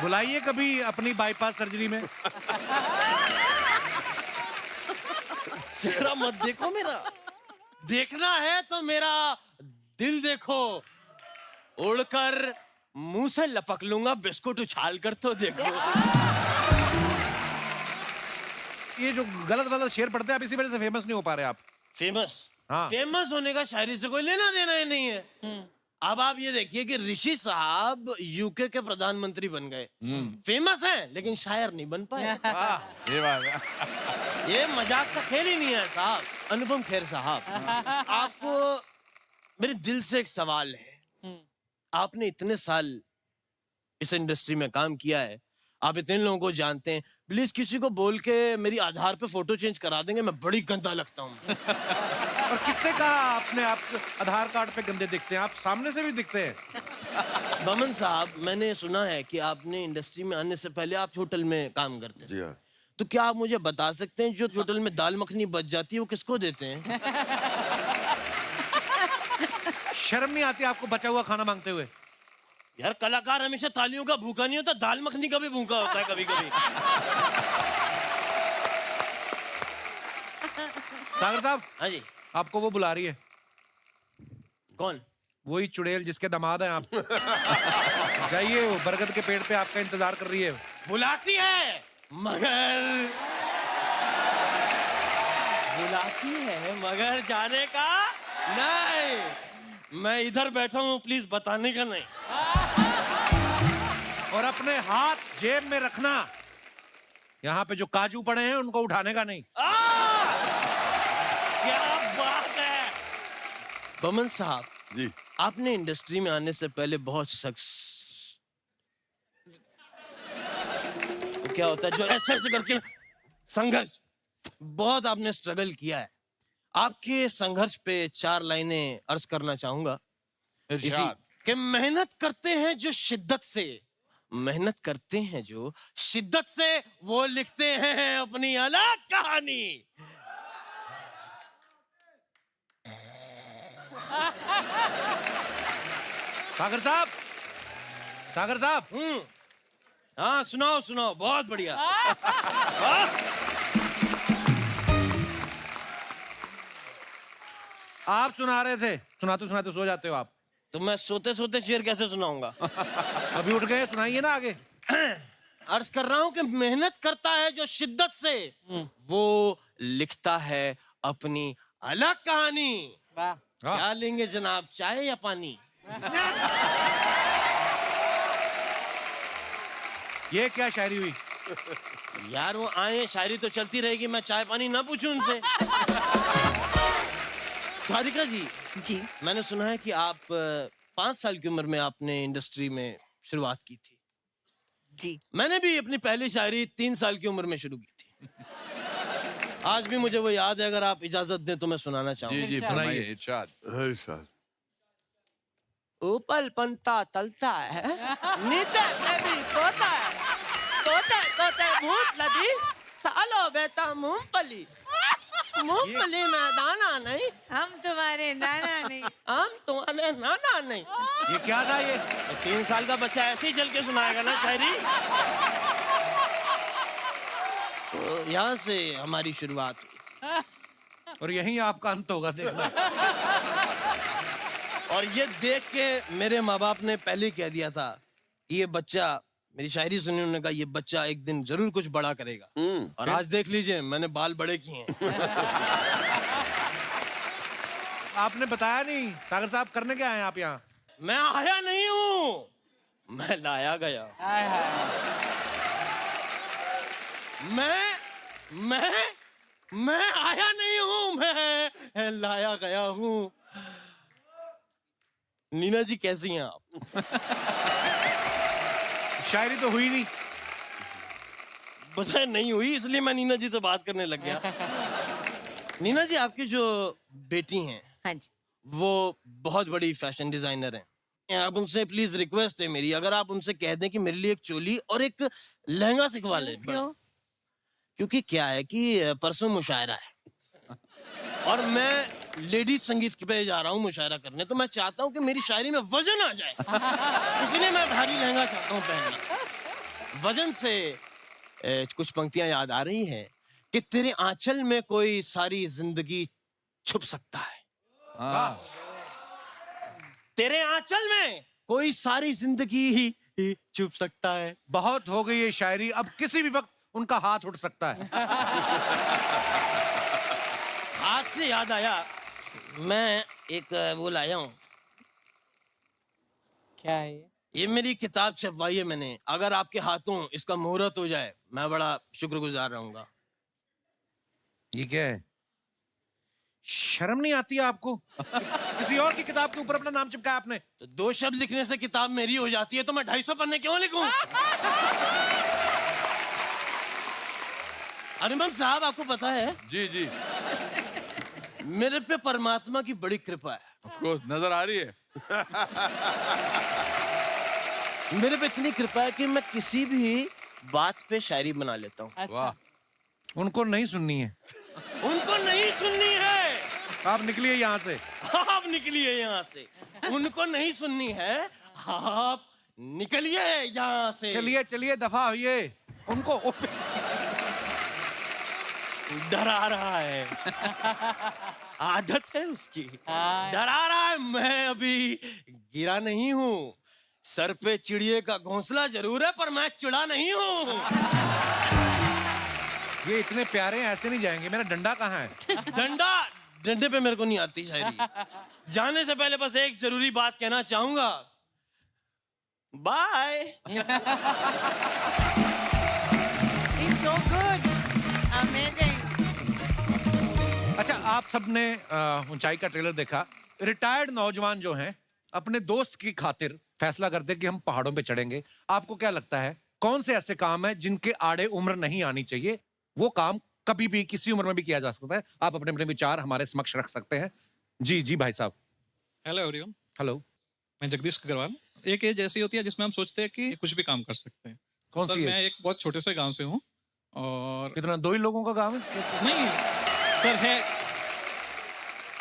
बुलाइए कभी अपनी बाईपास सर्जरी में। चेहरा मत देखो मेरा, देखना है तो मेरा दिल देखो। उड़कर मुंह से लपक लूंगा, बिस्कुट उछाल कर तो देखो। ये जो गलत गलत शेर पढ़ते हैं आप इसी वजह से फेमस नहीं हो पा रहे आप। फेमस, हाँ। फेमस होने का शायरी से कोई लेना देना ही नहीं है। अब आप ये देखिए कि ऋषि साहब यूके के प्रधानमंत्री बन गए, फेमस हैं लेकिन शायर नहीं बन पाए। ये बात है। ये मजाक का खेल ही नहीं है साहब। अनुपम खेर साहब, आपको मेरे दिल से एक सवाल है। आपने इतने साल इस इंडस्ट्री में काम किया है, आप इतने लोगों को जानते हैं, प्लीज किसी को बोल के मेरी आधार पे फोटो चेंज करा देंगे, मैं बड़ी गंदा लगता हूँ। और किससे कहा आपने आप आधार कार्ड पे गंदे दिखते हैं? आप सामने से भी दिखते हैं। बमन साहब, मैंने सुना है कि आपने इंडस्ट्री में आने से पहले आप होटल में काम करते थे। जी हाँ। तो क्या आप मुझे बता सकते हैं जो होटल में दाल मखनी बच जाती है वो किसको देते हैं? शर्म नहीं आती आपको बचा हुआ खाना मांगते हुए? यार कलाकार हमेशा तालियों का भूखा नहीं होता, दाल मखनी का भी भूखा होता है कभी कभी। सागर साहब, हाँ जी। आपको वो बुला रही है। कौन? वही चुड़ैल जिसके दामाद हैं आप। जाइए, वो बरगद के पेड़ पे आपका इंतजार कर रही है। बुलाती है मगर जाने का नहीं। मैं इधर बैठा हूँ, प्लीज बताने का नहीं। और अपने हाथ जेब में रखना, यहाँ पे जो काजू पड़े हैं उनको उठाने का नहीं। क्या बात है बमन साहब जी। आपने इंडस्ट्री में आने से पहले बहुत क्या होता है जो ऐसे करके संघर्ष, बहुत आपने स्ट्रगल किया है। आपके संघर्ष पे 4 लाइनें अर्ज करना चाहूंगा। इरशाद। कि मेहनत करते हैं जो शिद्दत से, मेहनत करते हैं जो शिद्दत से, वो लिखते हैं अपनी अलग कहानी। सागर साहब, सागर साहब, हाँ सुनाओ सुनाओ, बहुत बढ़िया। आप सुना रहे थे, सुनाते सुनाते सो जाते हो आप। तो मैं सोते सोते शेर कैसे सुनाऊंगा? अभी उठ गए, सुनाइए ना आगे। अर्ज कर रहा हूं कि मेहनत करता है जो शिद्दत से, वो लिखता है अपनी अलग कहानी। क्या लेंगे जनाब, चाय या पानी? ये क्या शायरी हुई? यार वो आए, शायरी तो चलती रहेगी, मैं चाय पानी ना पूछूं उनसे? सारिका जी, जी मैंने सुना है कि आप 5 साल की उम्र में आपने इंडस्ट्री में शुरुआत की थी। जी मैंने भी अपनी पहली शायरी 3 साल की उम्र में शुरू की थी। आज भी मुझे वो याद है, अगर आप इजाजत दें तो मैं सुनाना जी चाहूंगा। जी, फरमाइए इरशाद। इरशाद। ऊपर पंता तलता है, नीचे बेबी तोता है, तोते तोते भूत लदी, सालो बेटा मूंगफली, मूंगफली में दाना नहीं, हम तुम्हारे नाना नहीं। हम तुम्हारे नाना नहीं। ये क्या था ये? 3 साल का बच्चा ऐसे ही चल के सुनाएगा ना शायरी। तो यहाँ से हमारी शुरुआत हुई थी। और यहीं आपका अंत होगा, देखना। और ये देख के मेरे माँ बाप ने पहले कह दिया था, ये बच्चा, मेरी शायरी सुनी उन्होंने कहा ये बच्चा एक दिन जरूर कुछ बड़ा करेगा। और आज देख लीजिए मैंने बाल बड़े किए हैं। आपने बताया नहीं सागर साहब, करने क्या आए आप यहाँ? मैं आया नहीं हूँ, मैं लाया गया। मैं आया नहीं हूँ, मैं लाया गया हूँ। नीना जी कैसी हैं आप? शायरी तो हुई नहीं। पता है नहीं हुई, इसलिए मैं नीना जी से बात करने लग गया। नीना जी, आपकी जो बेटी हैं, हाँ जी। वो बहुत बड़ी फैशन डिजाइनर हैं। आप उनसे प्लीज रिक्वेस्ट है मेरी, अगर आप उनसे कह दें कि मेरे लिए एक चोली और एक लहंगा सिखवा ले। क्यों? क्योंकि क्या है कि परसों मुशायरा है और मैं लेडीज संगीत पे जा रहा हूँ मुशायरा करने, तो मैं चाहता हूँ कि मेरी शायरी में वजन आ जाए, इसलिए मैं भारी लहंगा चाहता हूँ पहनना। वजन से कुछ पंक्तियां याद आ रही हैं कि तेरे आंचल में कोई सारी जिंदगी छुप सकता है, तेरे आंचल में कोई सारी जिंदगी ही छुप सकता है। बहुत हो गई ये शायरी, अब किसी भी वक्त उनका हाथ उठ सकता है। हाथ से याद आया, मैं एक वो लाया हूँ। क्या है ये? ये मेरी किताब छपवाई है मैंने, अगर आपके हाथों इसका मुहूर्त हो जाए मैं बड़ा शुक्रगुजार रहूंगा। ये क्या है? शर्म नहीं आती है आपको? किसी और की किताब के ऊपर अपना नाम चिपकाया आपने। तो 2 शब्द लिखने से किताब मेरी हो जाती है, तो मैं 250 पन्ने क्यों लिखूं? अनुपम साहब, आपको पता है जी जी, मेरे पे परमात्मा की बड़ी कृपा है। ऑफ कोर्स नजर आ रही है। मेरे पे इतनी कृपा है कि मैं किसी भी बात पे शायरी बना लेता हूँ। अच्छा, उनको नहीं सुननी है, उनको नहीं सुननी है। आप निकलिए यहाँ से। आप निकलिए यहाँ से। उनको नहीं सुननी है, आप निकलिए यहाँ से। चलिए चलिए, दफा होइए। उनको डरा रहा है, आदत है उसकी, हाँ। डरा रहा है। मैं अभी गिरा नहीं हूँ, सर पे चिड़िए का घोंसला जरूर है, पर मैं चिड़ा नहीं हूँ। ये इतने प्यारे हैं, ऐसे नहीं जाएंगे। मेरा डंडा कहाँ है? डंडे पे मेरे को नहीं आती शायरी। जाने से पहले बस एक जरूरी बात कहना चाहूंगा, bye. He's so good. Amazing. अच्छा, आप सबने ऊंचाई का ट्रेलर देखा। रिटायर्ड नौजवान जो हैं अपने दोस्त की खातिर फैसला करते हैं कि हम पहाड़ों पे चढ़ेंगे। आपको क्या लगता है कौन से ऐसे काम हैं जिनके आड़े उम्र नहीं आनी चाहिए? वो काम कभी भी किसी उम्र में भी किया जा सकता है। आप अपने अपने विचार हमारे समक्ष रख सकते हैं। जी जी भाई साहब। Hello everyone, hello. मैं जगदीश अग्रवाल। एक एज ऐसी होती है जिसमें हम सोचते हैं कि कुछ भी काम कर सकते हैं। कौन सर, सी मैं है? एक बहुत छोटे से गांव से हूँ और कितना, 2 ही लोगों का गाँव है? नहीं सर है।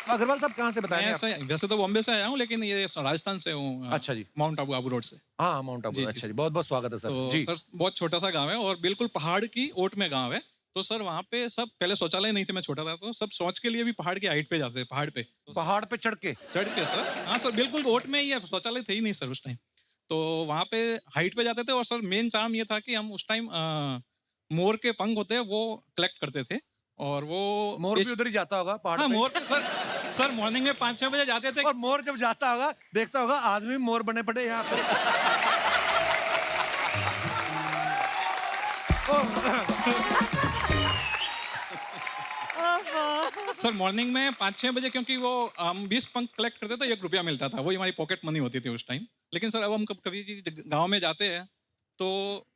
अग्रवाल साहब कहाँ से मैं बताएं? ऐसा वैसे तो बॉम्बे से आया हूँ, लेकिन ये राजस्थान से हूँ। अच्छा जी। माउंट आबू आबू रोड से। हाँ, माउंट आबू। जी, अच्छा जी। जी, बहुत बहुत स्वागत है सर। तो जी। सर बहुत छोटा सा गांव है और बिल्कुल पहाड़ की ओट में गांव है। तो सर वहाँ पे सब, पहले शौचालय नहीं थे, मैं छोटा था तो सब शौच के लिए भी पहाड़ की हाइट पे जाते थे, पहाड़ पे। पहाड़ पे चढ़ के? चढ़ के सर, हाँ सर, बिल्कुल ओट में ही है, शौचालय थे ही नहीं सर उस टाइम। तो वहाँ पे हाइट पे जाते थे और सर मेन काम ये था कि हम उस टाइम मोर के पंख होते हैं वो कलेक्ट करते थे और वो मोर भी उधर ही जाता होगा पहाड़ हाँ पे? मोर पे सर मॉर्निंग में 5-6 बजे जाते थे। और मोर जब जाता होगा देखता होगा आदमी मोर बने पड़े यहाँ पे। सर मॉर्निंग में 5-6 बजे, क्योंकि वो हम 20 पंख कलेक्ट करते थे, 1 रुपया मिलता था, वही हमारी पॉकेट मनी होती थी उस टाइम। लेकिन सर अब हम कभी गाँव में जाते हैं तो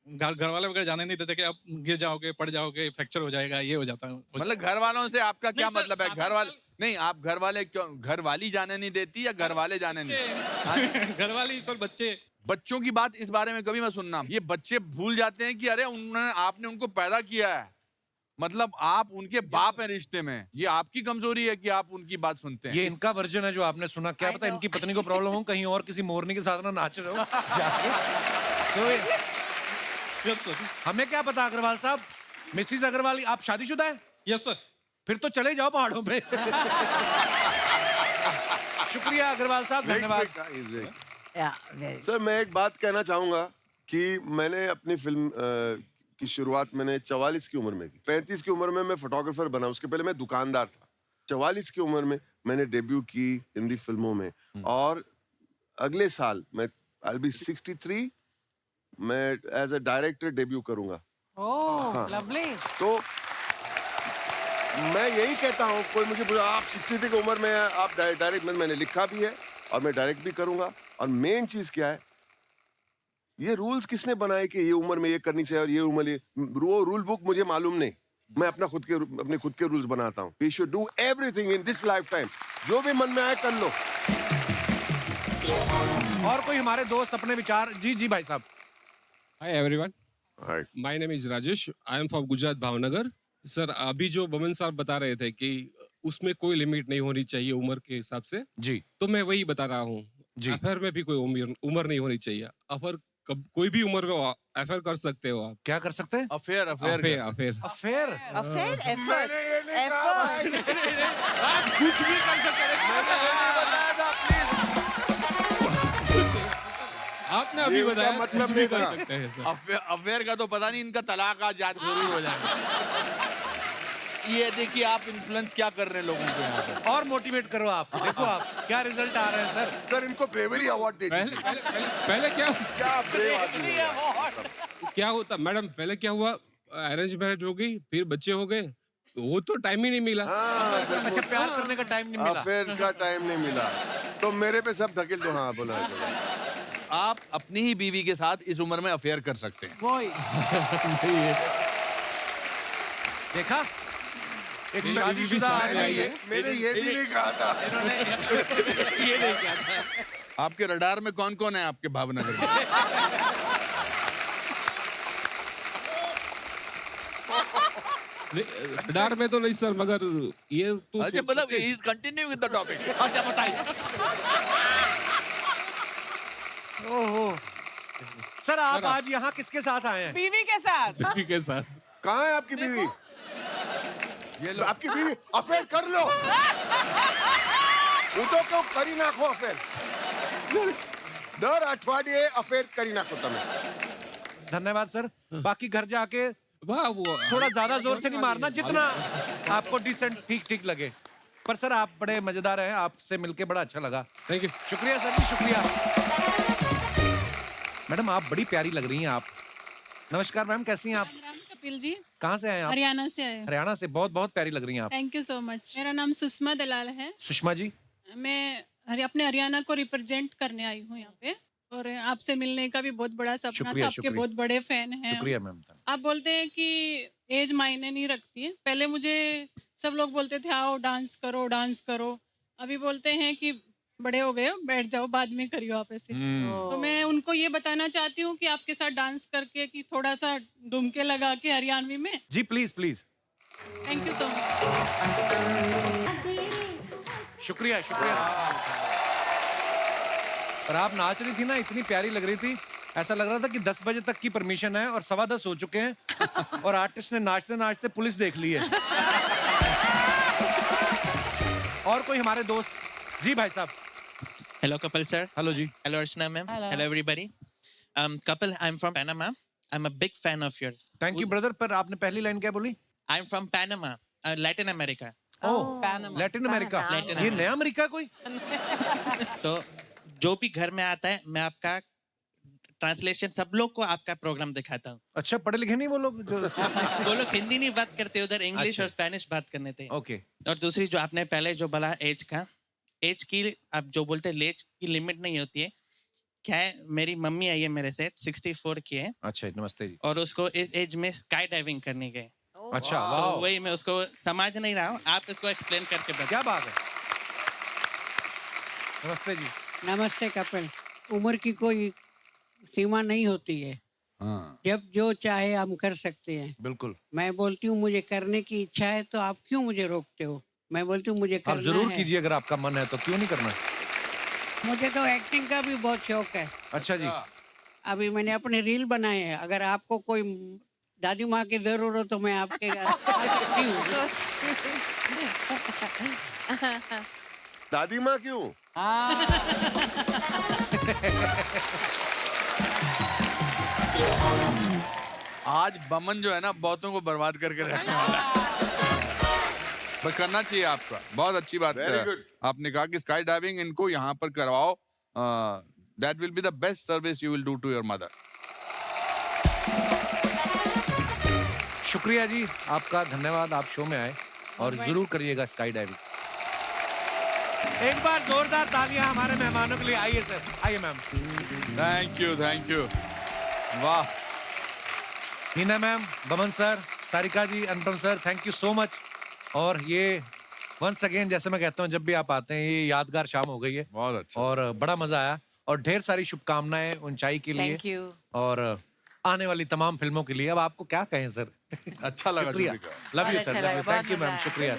घर वाले वगैरह जाने नहीं देते कि आप गिर जाओगे, पड़ जाओगे, फ्रैक्चर हो जाएगा, ये हो जाता है। मतलब घर वालों से आपका क्या नहीं सर, मतलब है? घर वाले नहीं, आप घर वाले क्यों, घर वाली जाने नहीं देती या घर वाले जाने नहीं? घर वाले सर, बच्चों की बात इस बारे में कभी मत सुनना। ये बच्चे भूल जाते हैं कि अरे उन्होंने, आपने उनको पैदा किया है, मतलब आप उनके बाप हैं रिश्ते में। ये आपकी कमजोरी है कि आप उनकी बात सुनते हैं। ये इनका वर्जन है जो आपने सुना। क्या पता इनकी पत्नी को प्रॉब्लम हो, कहीं और किसी मोरनी के साथ ना नाच रहे हो जाके। तो हमें क्या पता अग्रवाल साहब। मिसिस अग्रवाल, आप शादीशुदा हैं? Yes sir. फिर तो चले जाओ पहाड़ों पे। शुक्रिया अग्रवाल साहब, धन्यवाद। सर मैं एक बात कहना चाहूंगा कि मैंने अपनी फिल्म की शुरुआत मैंने 44 की उम्र में की। 35 की उम्र में मैं फोटोग्राफर बना, उसके पहले मैं दुकानदार था। 44 की उम्र में मैंने डेब्यू की हिंदी फिल्मों में और अगले साल मैं आई विल बी 63, मैं एज अ डायरेक्टर डेब्यू करूंगा। ओह लवली। तो मैं यही कहता हूँ, कोई मुझे बोला आप 63 की उम्र में आप डायरेक्ट, मैंने लिखा भी है और मैं डायरेक्ट भी करूंगा। और मेन चीज क्या है, ये रूल्स किसने बनाए कि ये उम्र में ये करनी चाहिए और ये उम्र ये, वो रूल बुक मुझे मालूम नहीं। मैं अपने खुद के रूल्स बनाता हूँ। We should do everything in this life time, जो भी मन में आए कर लो। और कोई हमारे दोस्त अपने विचार, जी जी भाई साहब। Hi everyone, Hi. My name is Rajesh, I am from Gujarat Bhavnagar. Sir, अभी जो बमन साहब बता रहे थे कि उसमें कोई लिमिट नहीं होनी चाहिए उम्र के हिसाब से, जी तो मैं वही बता रहा हूँ। जी। अफेयर में भी कोई उम्र नहीं होनी चाहिए। अफेयर कोई भी उम्र में अफेयर कर सकते हो आप। क्या कर सकते हैं? Affair affair affair affair affair. Affair effort आप कुछ भी कर सकते हैं। आपने अभी ये उनका बताया मतलब कुछ भी नहीं कर था। सकते हैं सर। अफेयर का तो पता नहीं, इनका तलाक आज याद जरूर हो जाएगा। ये देखिए आप इन्फ्लुएंस क्या कर रहे हैं लोगों को यहाँ पे। और मोटिवेट करो आप, देखो आप क्या रिजल्ट आ रहे हैं सर। सर इनको ब्रेवरी अवार्ड दे पहले दीजिए। पहले क्या ब्रेव आदमी है। क्या होता मैडम, पहले क्या हुआ, अरेंज मैरिज हो गई, फिर बच्चे हो गए, वो तो टाइम ही नहीं मिला। अच्छा, प्यार करने का टाइम नहीं मिला। अफेयर का टाइम नहीं मिला तो मेरे पे सब धकेल दो। हाँ बोला आप अपनी ही बीवी के साथ इस उम्र में अफेयर कर सकते हैं। वही देखा, एक मेरी शादीशुदा बीवी आदमी सामने है। मैंने ये भी नहीं कहा था। ये नहीं क्या था। आपके रडार में कौन कौन है आपके भावनगर में? डर में तो नहीं सर, मगर ये तो अच्छा, मतलब he is continue with the topic. अच्छा बताइए। ओहो सर, आप आज यहाँ किसके साथ आए हैं? बीवी के साथ। बीवी के साथ। कहाँ है आपकी बीवी? ये लो आपकी बीवी। अफेयर कर लो। उठो क्यों करी नाखो अफेयर। दर अठवाडिये अफेयर करी नाखो तमें। धन्यवाद सर। बाकी घर जाके वाह, वो थोड़ा ज्यादा जोर से नहीं मारना, जितना आपको डिसेंट ठीक ठीक लगे। पर सर आप बड़े मजेदार हैं, आपसे मिलके बड़ा अच्छा लगा। Thank you. शुक्रिया सर जी, शुक्रिया। मैडम आप बड़ी प्यारी लग रही हैं आप। नमस्कार मैम, कैसी हैं आप? कपिल जी, कहाँ से आए हैं आप? हरियाणा से आए। हरियाणा से। बहुत बहुत प्यारी लग रही हैं आप। Thank you so much. मेरा नाम सुषमा दलाल है। सुषमा जी, मैं अपने हरियाणा को रिप्रेजेंट करने आई हूँ यहाँ पे, और आपसे मिलने का भी बहुत बड़ा सपना शुक्रिया, था। आपके शुक्रिया। बहुत बड़े फैन हैं। शुक्रिया मैम। आप बोलते हैं कि एज मायने नहीं रखती है। पहले मुझे सब लोग बोलते थे आओ डांस करो डांस करो। अभी बोलते हैं कि बड़े हो गए हो, बैठ जाओ, बाद में करियो आप ऐसे। तो मैं उनको ये बताना चाहती हूँ कि आपके साथ डांस करके कि थोड़ा सा डुमके लगा के हरियाणवी में। जी please please. Thank you so much. शुक्रिया शुक्रिया सर। पर आप नाच रही थी ना, इतनी प्यारी लग रही थी, ऐसा लग रहा था कि 10 बजे तक की परमिशन है और 10:15 हो चुके हैं और आर्टिस्ट ने नाचते नाचते पुलिस देख ली है। और कोई हमारे दोस्त, जी भाई साहब। Hello, Kapil sir. Hello ji. Hello, Archana ma'am. Hello. Hello, everybody. Kapil, I'm from Panama. I'm a big fan of yours. Thank you brother. पर आपने पहली लाइन क्या बोली? I'm from Panama, Latin America. Oh, Panama. Latin America. Latin ये नया America कोई? तो जो भी घर में आता है, मैं आपका ट्रांसलेशन सब लोग को आपका प्रोग्राम दिखाता हूँ। अच्छा, पढ़े लिखे नहीं वो लोग जो? वो लोग हिंदी नहीं बात करते, उधर इंग्लिश अच्छा। और स्पेनिश बात करने थे। ओके। और दूसरी जो आपने पहले जो बोला एज का, एज की आप जो बोलते हैं एज की लिमिट नहीं होती है। क्या है, मेरी मम्मी आई है मेरे से, 64 की है, अच्छा, नमस्ते जी। और उसको इस एज में स्काई डाइविंग करने गए। अच्छा, तो वाह। वही मैं उसको समझ नहीं रहा हूँ, आप इसको एक्सप्लेन करके बताओ। क्या बात है। नमस्ते जी। नमस्ते कपिल। उम्र की कोई सीमा नहीं होती है। जब जो चाहे हम कर सकते हैं। बिल्कुल। मैं बोलती हूँ मुझे करने की इच्छा है, तो आप क्यों मुझे रोकते हो? मैं बोलती हूँ मुझे करना आप जरूर है। कीजिए, अगर आपका मन है तो, क्यों नहीं करना? मुझे तो एक्टिंग का भी बहुत शौक है। अच्छा जी। अभी मैंने अपने रील बनाए हैं। अगर आपको कोई दादी माँ की जरूरत हो तो मैं आपके आ सकती हूँ। दादी माँ क्यों? आज बमन जो है ना, बहुतों को बर्बाद करके रखने वाला है। बस करना चाहिए आपका, बहुत अच्छी बात Very है। good. आपने कहा कि स्काई डाइविंग इनको यहाँ पर करवाओ। That will be the best service you will do to your mother. शुक्रिया जी आपका, धन्यवाद। आप शो में आए और जरूर करिएगा स्काई डाइविंग। एक बार जोरदार तालियां हमारे मेहमानों के लिए। आइए सर, आइए ma'am. Thank you, thank you. वाह। Heena ma'am, Boman sir, Sarika ji, Anupam sir, thank you so much. और ये वंस अगेन जैसे मैं कहता हूँ जब भी आप आते हैं ये यादगार शाम हो गई है। बहुत अच्छा। और बड़ा मजा आया और ढेर सारी शुभकामनाएं ऊंचाई के लिए। Thank you. और आने वाली तमाम फिल्मों के लिए। अब आपको क्या कहें सर? अच्छा लगा शुक्रिया। जुबिका। लव यू बहुत सर, अच्छा लव लगा, यू, बहुत थैंक यू मजा मैम, आया। शुक्रिया।